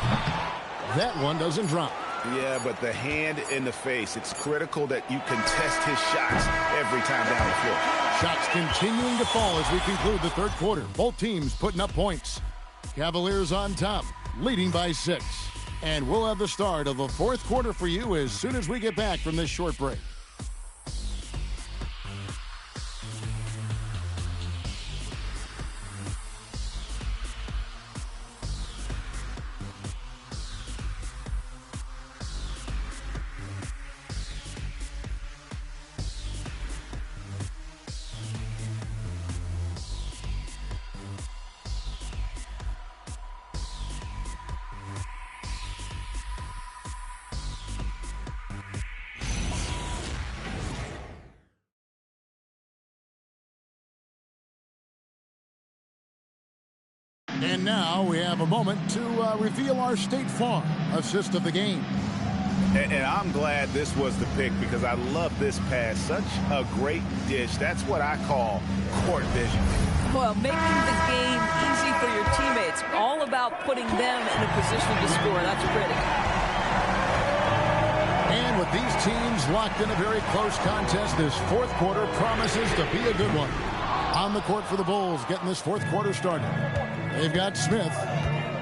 That one doesn't drop. Yeah, but the hand in the face. It's critical that you contest his shots every time down the floor. Shots continuing to fall as we conclude the third quarter. Both teams putting up points. Cavaliers on top, leading by 6. And we'll have the start of the fourth quarter for you as soon as we get back from this short break. And now we have a moment to reveal our State Farm assist of the game. And I'm glad this was the pick because I love this pass. Such a great dish. That's what I call court vision. Well, making the game easy for your teammates. All about putting them in a position to score. That's pretty. And with these teams locked in a very close contest, this fourth quarter promises to be a good one. On the court for the Bulls, getting this fourth quarter started. They've got Smith,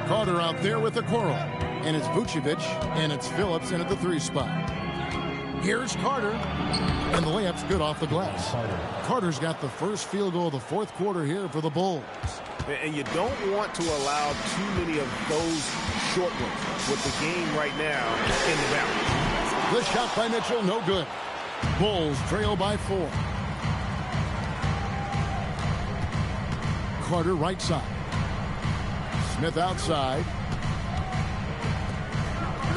Carter out there with the Okoro, and it's Vucevic, and it's Phillips in at the 3 spot. Here's Carter, and the layup's good off the glass. Carter's got the first field goal of the fourth quarter here for the Bulls. And you don't want to allow too many of those short ones with the game right now in the balance. The shot by Mitchell, no good. Bulls trail by 4. Carter right side. Smith outside.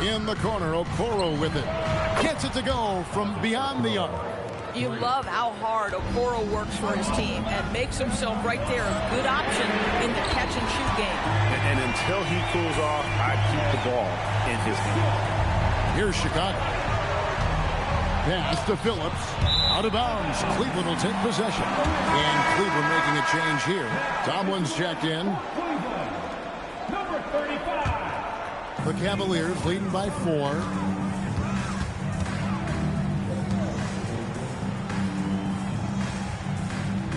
In the corner, Okoro with it. Gets it to go from beyond the arc. You love how hard Okoro works for his team and makes himself right there a good option in the catch-and-shoot game. And until he cools off, I'd keep the ball in his game. Here's Chicago. Pass to Phillips. Out of bounds. Cleveland will take possession. And Cleveland making a change here. Tomlin's checked in. Number 35. The Cavaliers leading by 4.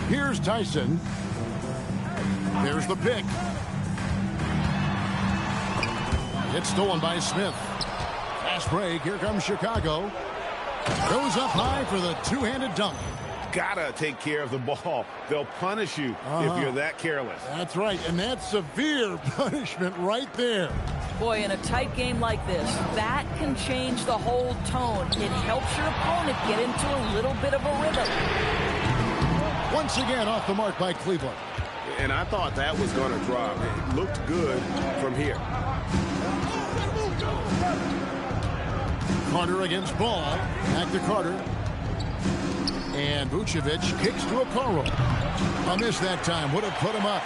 Here's Tyson. There's the pick. It's stolen by Smith. Fast break. Here comes Chicago. Goes up high for the two-handed dunk. Gotta take care of the ball. They'll punish you if you're that careless. That's right, and that's severe punishment right there. Boy, in a tight game like this, that can change the whole tone. It helps your opponent get into a little bit of a rhythm. Once again, off the mark by Cleveland. And I thought that was going to drop. It looked good from here. Carter against Ball. Back to Carter. And Vucevic kicks to Okoro. A miss that time. Would have put him up.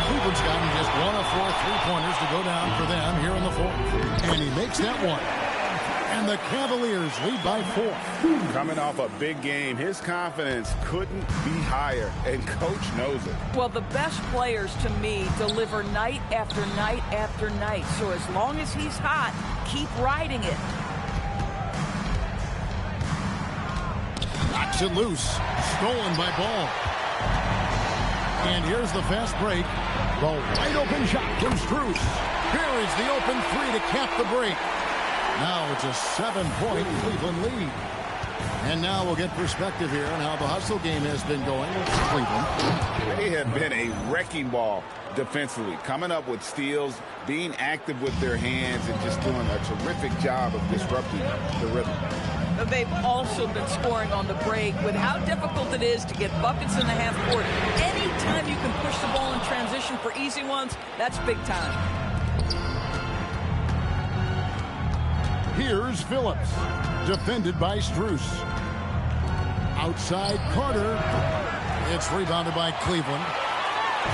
Cleveland's gotten just 1 of 4 3-pointers to go down for them here in the fourth. And he makes that one. And the Cavaliers lead by 4. Coming off a big game, his confidence couldn't be higher, and Coach knows it. Well, the best players, to me, deliver night after night after night. So as long as he's hot, keep riding it. Knocks it loose. Stolen by Ball. And here's the fast break. The wide open shot from Strus. Buries the open 3 to cap the break. Now it's a 7-point Cleveland lead. And now we'll get perspective here on how the hustle game has been going with Cleveland. They have been a wrecking ball defensively, coming up with steals, being active with their hands, and just doing a terrific job of disrupting the rhythm. They've also been scoring on the break with how difficult it is to get buckets in the half court. Anytime you can push the ball in transition for easy ones, that's big time. Here's Phillips, defended by Strus. Outside Carter. It's rebounded by Cleveland.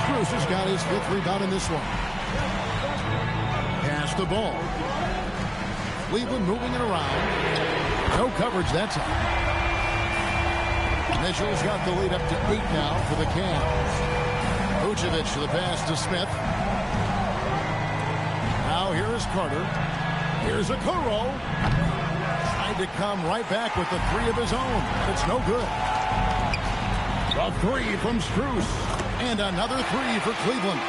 Strus has got his 5th rebound in this one. Pass the ball. Cleveland moving it around. No coverage that time. Mitchell's got the lead up to 8 now for the Cavs. Vucevic to the pass to Smith. Now here is Carter. Here's Okoro. Tried to come right back with the 3 of his own. It's no good. A 3 from Strus. And another 3 for Cleveland.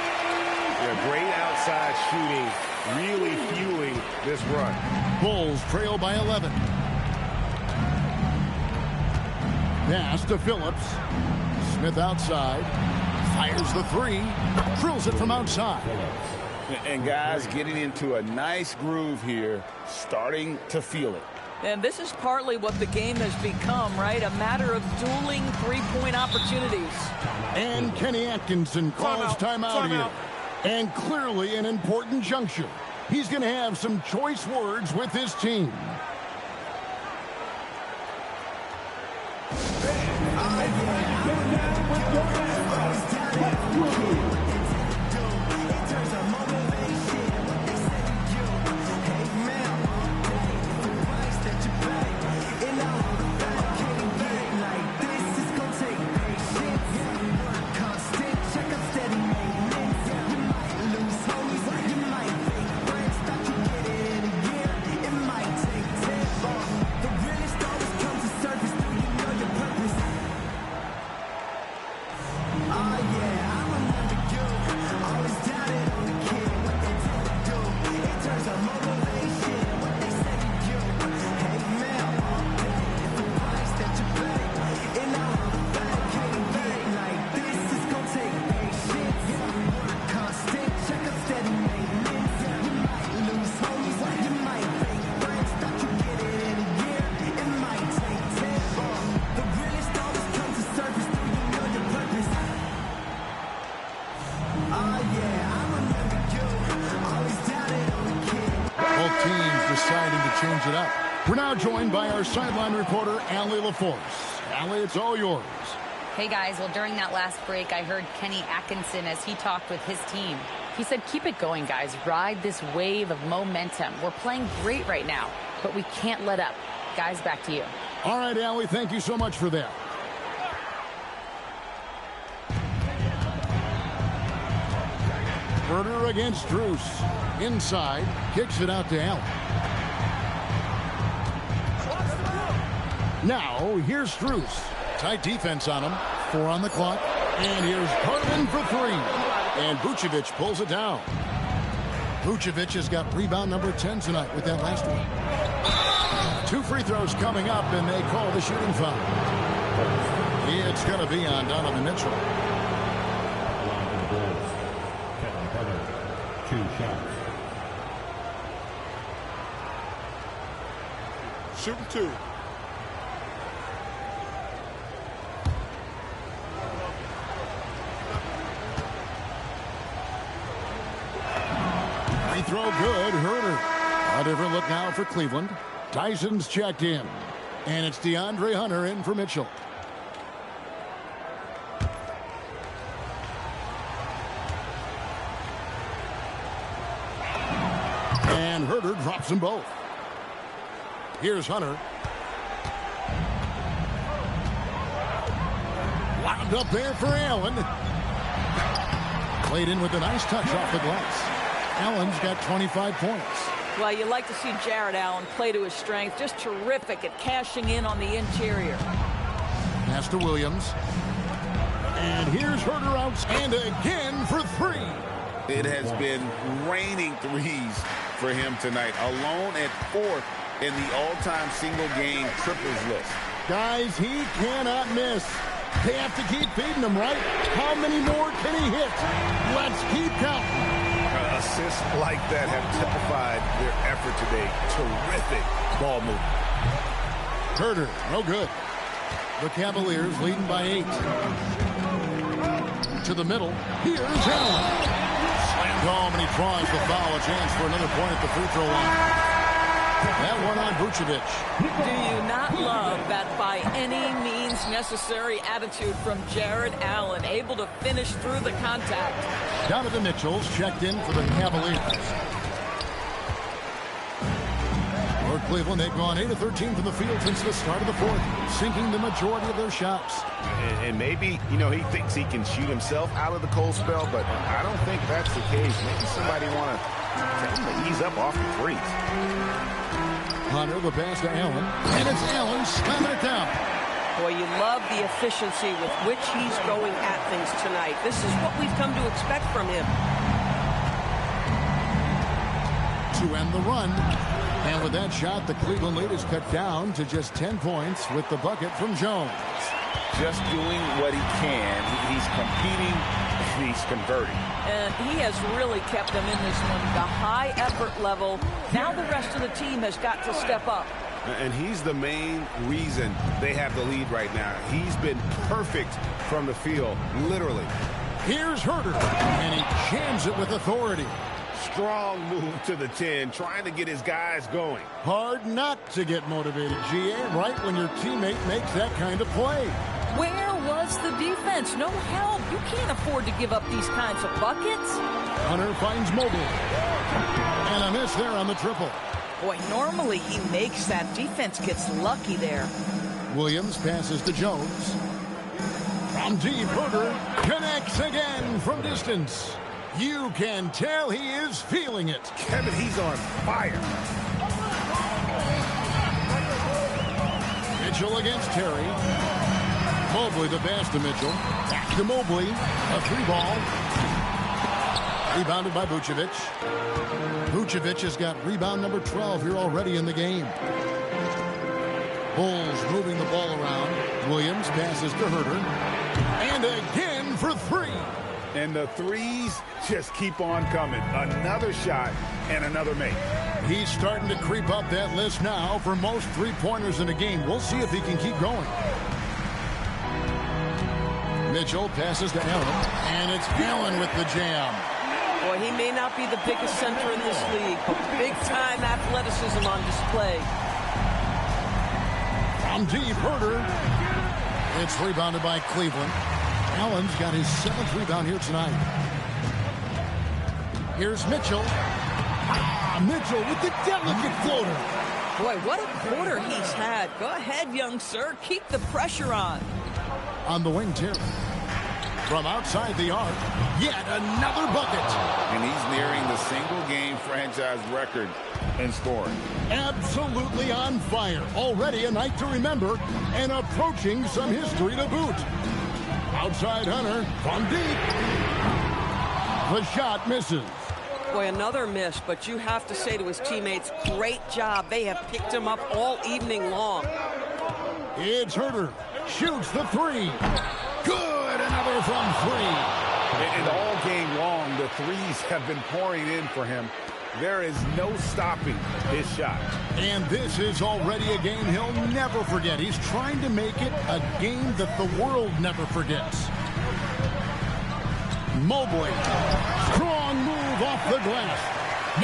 Yeah, great outside shooting. Really fueling this run. Bulls trail by 11. Pass to Phillips. Smith outside. Fires the 3. Drills it from outside. And guys getting into a nice groove here, starting to feel it. And this is partly what the game has become, right? A matter of dueling three-point opportunities. And Kenny Atkinson calls timeout here. And clearly an important juncture. He's going to have some choice words with his team. Change it up. We're now joined by our sideline reporter, Allie LaForce. Allie, it's all yours. Hey, guys. Well, during that last break, I heard Kenny Atkinson as he talked with his team. He said, keep it going, guys. Ride this wave of momentum. We're playing great right now, but we can't let up. Guys, back to you. All right, Allie, thank you so much for that. Herder against Strus. Inside, kicks it out to Allen. Now, here's Strus. Tight defense on him. 4 on the clock. And here's Carlin for 3. And Vucevic pulls it down. Vucevic has got rebound number 10 tonight with that last one. 2 free throws coming up, and they call the shooting foul. It's going to be on Donovan Mitchell. 2 shots. Shooting 2. Free throw good. Herder. A different look now for Cleveland. Tyson's checked in. And it's DeAndre Hunter in for Mitchell. And Herder drops them both. Here's Hunter. Wound up there for Allen. Played in with a nice touch off the glass. Allen's got 25 points. Well, you like to see Jared Allen play to his strength. Just terrific at cashing in on the interior. Pass to Williams. And here's Herder out. And again for 3. It has been raining threes for him tonight. Alone at 4th in the all-time single-game triples list. Guys, he cannot miss. They have to keep feeding him, right? How many more can he hit? Let's keep counting. Assists like that have typified their effort today. Terrific ball movement. Herder, no good. The Cavaliers leading by 8. To the middle. Here's Allen. Slammed home, and he draws the foul. A chance for another point at the free throw line. That one on Vucevic. Do you not love that by any means necessary attitude from Jared Allen, able to finish through the contact? Donovan Mitchell's checked in for the Cavaliers. Cleveland, they've gone 8 of 13 from the field since the start of the fourth, sinking the majority of their shots. And maybe, he thinks he can shoot himself out of the cold spell, but I don't think that's the case. Maybe somebody want to tell him to ease up off the threes. Hunter, the pass to Allen, and it's Allen slamming it down. Boy, you love the efficiency with which he's going at things tonight. This is what we've come to expect from him. To end the run. And with that shot, the Cleveland lead is cut down to just 10 points with the bucket from Jones. Just doing what he can. He's competing. He's converting. And he has really kept them in this one. The high effort level. Now the rest of the team has got to step up. And he's the main reason they have the lead right now. He's been perfect from the field, literally. Here's Herter, and he jams it with authority. Strong move to the 10, trying to get his guys going. Hard not to get motivated, GA, right when your teammate makes that kind of play. Where was the defense? No help. You can't afford to give up these kinds of buckets. Hunter finds Mobley. And a miss there on the triple. Boy, normally he makes that. Defense gets lucky there. Williams passes to Jones. From deep, Herter connects again from distance. You can tell he is feeling it. Kevin, he's on fire. Mitchell against Terry. Mobley the pass to Mitchell. Back to Mobley. A 3-ball. Rebounded by Vucevic. Vucevic has got rebound number 12 here already in the game. Bulls moving the ball around. Williams passes to Herter. And again for 3. And the threes just keep on coming. Another shot and another make. He's starting to creep up that list now for most three-pointers in a game. We'll see if he can keep going. Mitchell passes to Allen, and it's Allen with the jam. Boy, he may not be the biggest center in this league, but big-time athleticism on display. From deep, Herter. It's rebounded by Cleveland. Allen's got his 7th rebound here tonight. Here's Mitchell. Mitchell with the delicate floater. Boy, what a quarter he's had. Go ahead, young sir. Keep the pressure on. On the wing, Terry. From outside the arc, yet another bucket. And he's nearing the single-game franchise record in scoring. Absolutely on fire. Already a night to remember and approaching some history to boot. Outside Hunter from deep. The shot misses. Boy, another miss, but you have to say to his teammates, great job. They have picked him up all evening long. It's Herter. Shoots the 3. Good. Another from 3. And all game long, the threes have been pouring in for him. There is no stopping his shot. And this is already a game he'll never forget. He's trying to make it a game that the world never forgets. Mobley. Strong move off the glass.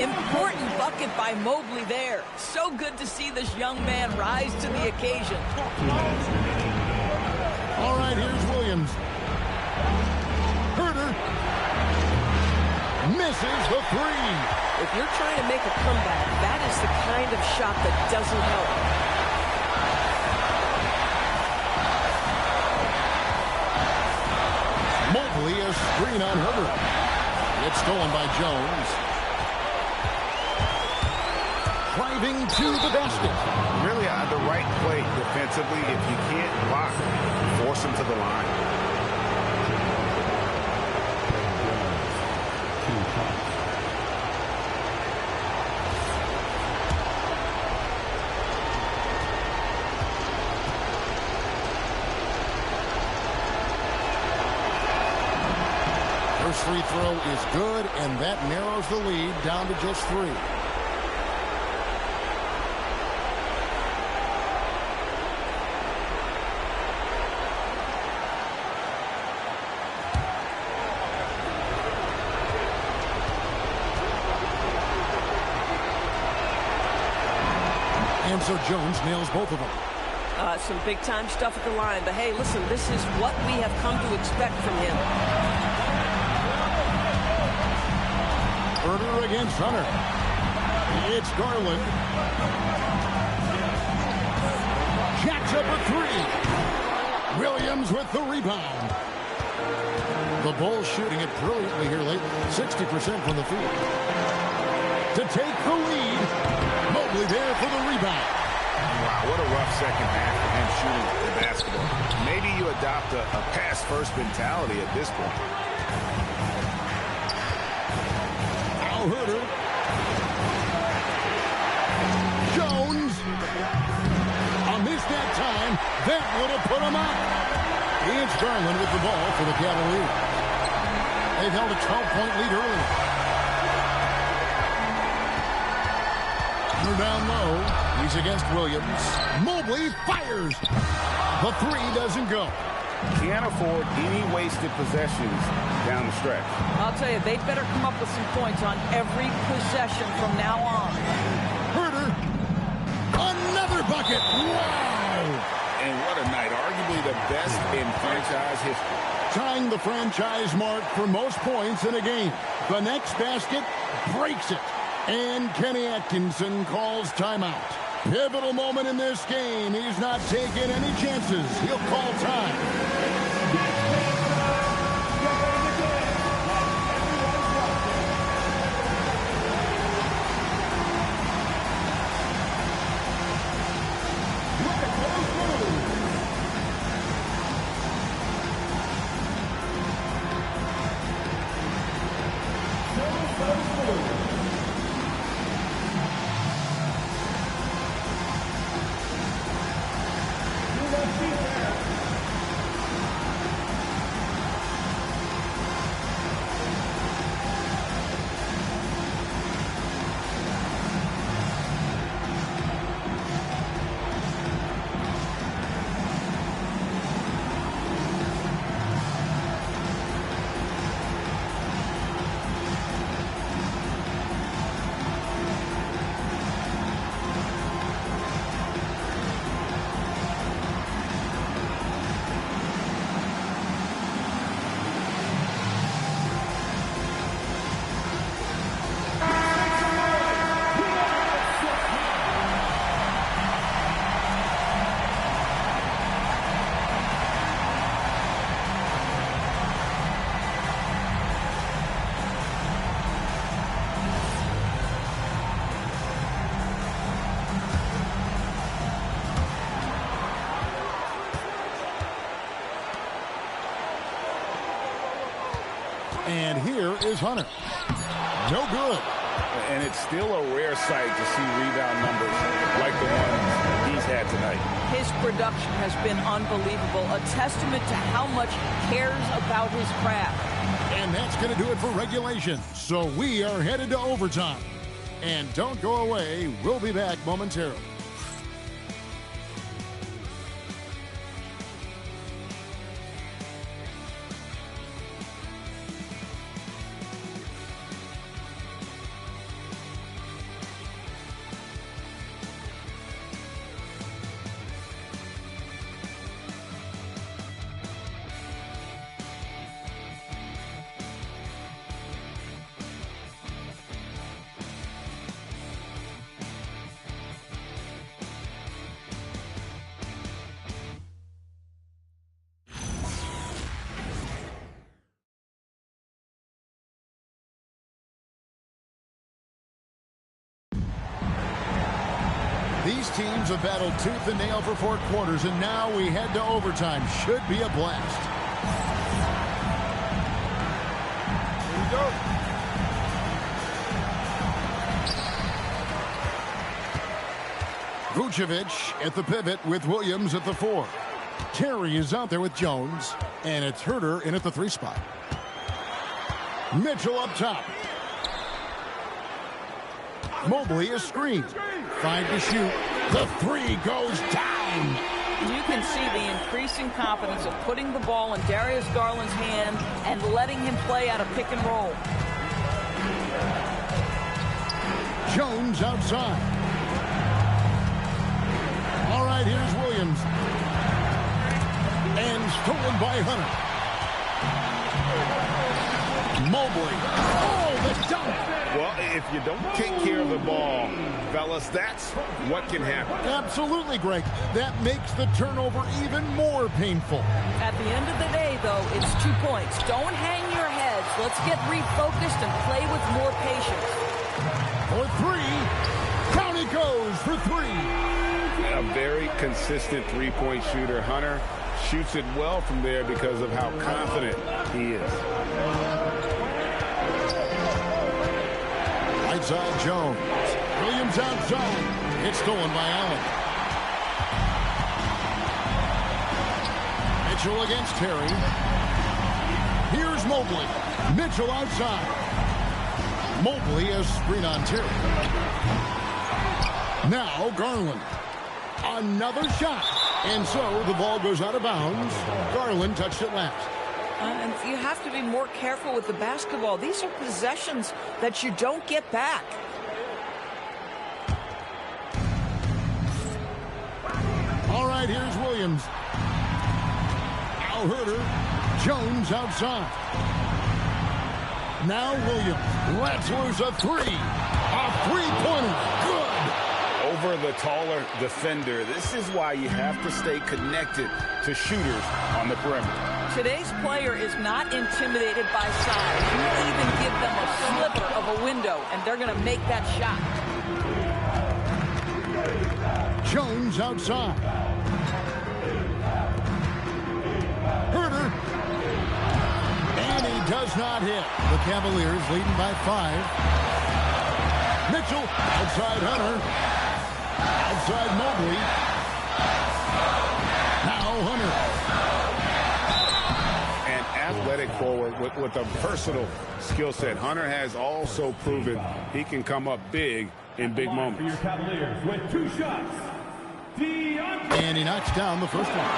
Important bucket by Mobley there. So good to see this young man rise to the occasion. All right, here's Williams. Herter misses the 3. If you're trying to make a comeback, that is the kind of shot that doesn't help. Mobley, a screen on Herter. It's stolen by Jones. Driving to the basket. Really the right play defensively. If you can't block, force him to the line. First free throw is good, and that narrows the lead down to just 3. And so Jones nails both of them. Some big-time stuff at the line. But, hey, listen, this is what we have come to expect from him. Herter against Hunter. It's Garland. Williams with the rebound. The Bulls shooting it brilliantly here lately. 60% from the field. To take the lead. Mobley there for the rebound. Wow, what a rough second half for him shooting the basketball. Maybe you adopt a pass-first mentality at this point. Al Herter. Jones. On this that time, that would have put him up. It's Garland with the ball for the Cavaliers. They've held a 12-point lead earlier. They're down low. He's against Williams. Mobley fires. The three doesn't go. Can't afford any wasted possessions down the stretch. I'll tell you, they better come up with some points on every possession from now on. Herter. Another bucket. Wow. And what a night. Arguably the best in franchise history. Tying the franchise mark for most points in a game. The next basket breaks it. And Kenny Atkinson calls timeout. Pivotal moment in this game. He's not taking any chances. He'll call time. And here is Hunter. No good. And it's still a rare sight to see rebound numbers like the ones he's had tonight. His production has been unbelievable. A testament to how much he cares about his craft. And that's going to do it for regulation. So we are headed to overtime. And don't go away. We'll be back momentarily. These teams have battled tooth and nail for 4 quarters, and now we head to overtime. Should be a blast. Here we go. Vucevic at the pivot with Williams at the 4. Terry is out there with Jones, and it's Herter in at the 3 spot. Mitchell up top. Mobley is screened. 5 to shoot. The 3 goes down. You can see the increasing confidence of putting the ball in Darius Garland's hand and letting him play out of pick and roll. Jones outside. All right, here's Williams. And stolen by Hunter. Mobley. Oh, the dunk. Well, if you don't take care of the ball, fellas, that's what can happen. Absolutely, Greg. That makes the turnover even more painful. At the end of the day, though, it's 2 points. Don't hang your heads. Let's get refocused and play with more patience. For three. Down he goes for three. A very consistent three-point shooter. Hunter shoots it well from there because of how confident he is. Right side, Jones. Williams outside. It's stolen by Allen. Mitchell against Terry. Here's Mobley. Mitchell outside. Mobley has screen on Terry. Now Garland. Another shot. And so the ball goes out of bounds. Garland touched it last. And you have to be more careful with the basketball. These are possessions that you don't get back. All right, here's Williams. Now Herter. Jones outside. Now Williams lets loose a three. A three-pointer. Good. Over the taller defender. This is why you have to stay connected to shooters on the perimeter. Today's player is not intimidated by size. You even give them a sliver of a window, and they're going to make that shot. Jones outside. Herter. And he does not hit. The Cavaliers leading by 5. Mitchell outside Hunter. Outside Mobley. Now Hunter. An athletic forward with a versatile skill set. Hunter has also proven he can come up big in big moments. For your Cavaliers with 2 shots. And he knocks down the first one.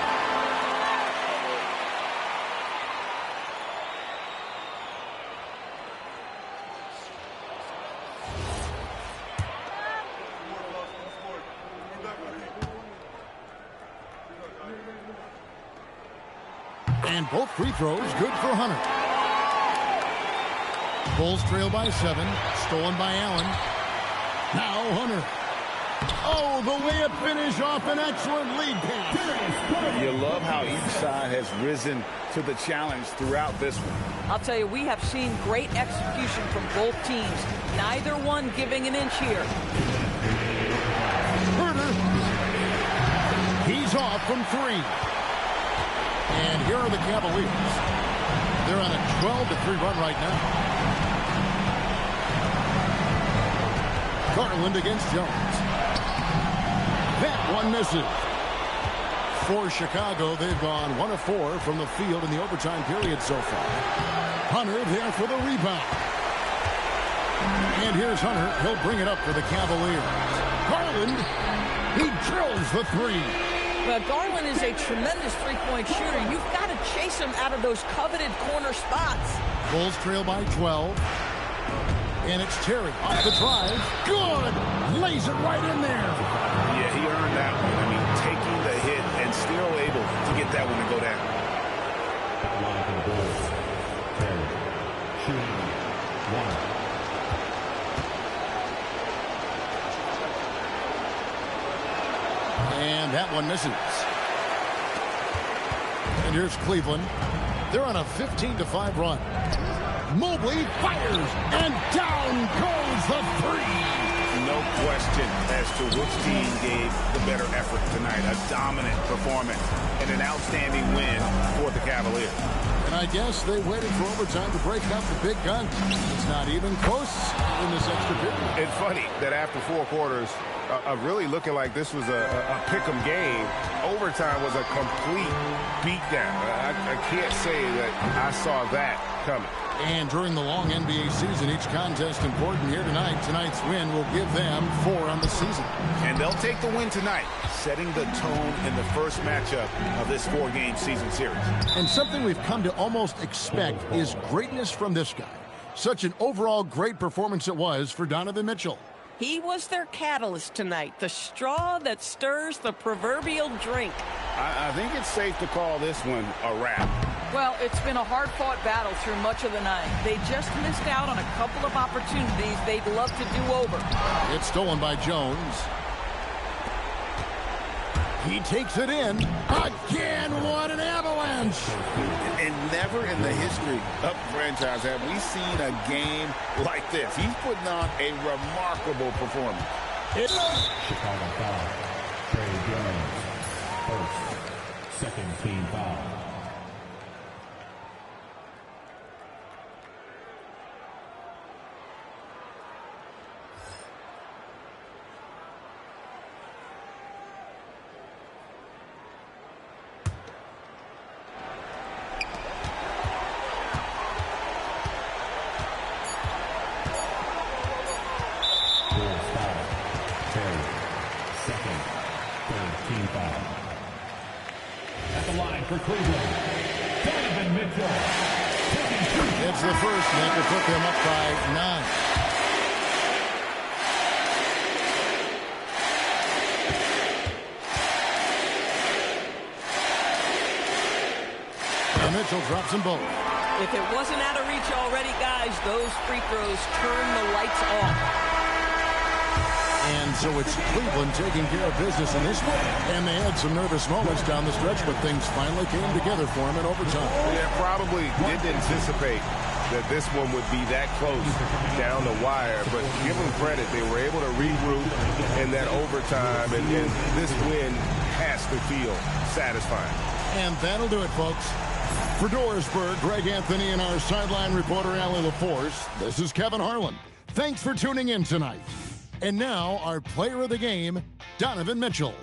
And both free throws good for Hunter. Bulls trail by 7. Stolen by Allen. Now Hunter. Oh, the layup finish off an excellent lead pass. You love how each side has risen to the challenge throughout this one. I'll tell you, we have seen great execution from both teams. Neither one giving an inch here. Herter. He's off from 3. And here are the Cavaliers. They're on a 12-3 run right now. Garland against Jones. That one misses. For Chicago, they've gone 1 of 4 from the field in the overtime period so far. Hunter there for the rebound. And here's Hunter. He'll bring it up for the Cavaliers. Garland, he drills the 3. Well, Garland is a tremendous three-point shooter. You've got to chase him out of those coveted corner spots. Bulls trail by 12. And it's Terry off the drive. Good! Lays it right in there. Yeah, he earned that one. I mean, taking the hit and still able to get that one to go down. Line for the Bulls. Terry. Shooting 1. And that one misses. And here's Cleveland. They're on a 15-5 run. Mobley fires, and down goes the 3. No question as to which team gave the better effort tonight. A dominant performance and an outstanding win for the Cavaliers. And I guess they waited for overtime to break out the big guns. It's not even close in this extra period. It's funny that after 4 quarters, really looking like this was a pick-em game, overtime was a complete beatdown. I can't say that I saw that coming. And during the long NBA season, each contest important here tonight. Tonight's win will give them 4 on the season. And they'll take the win tonight, setting the tone in the first matchup of this 4-game season series. And something we've come to almost expect is greatness from this guy. Such an overall great performance it was for Donovan Mitchell. He was their catalyst tonight, the straw that stirs the proverbial drink. I think it's safe to call this one a wrap. Well, it's been a hard-fought battle through much of the night. They just missed out on a couple of opportunities they'd love to do over. It's stolen by Jones. He takes it in. Again, what an avalanche. And never in the history of the franchise have we seen a game like this. He's putting on a remarkable performance. Chicago foul. Trey Jones. First. Second team foul. For Cleveland, Donovan Mitchell. It's the first, and that will put them up by 9. And Mitchell drops them both. If it wasn't out of reach already, guys, those free throws turn the lights off. And so it's Cleveland taking care of business in this one. And they had some nervous moments down the stretch, but things finally came together for them in overtime. Yeah, probably didn't anticipate that this one would be that close down the wire. But give them credit. They were able to regroup in that overtime, and this win has to feel satisfying. And that'll do it, folks. For Dorisburg, Greg Anthony, and our sideline reporter, Allie LaForce, this is Kevin Harlan. Thanks for tuning in tonight. And now, our player of the game, Donovan Mitchell.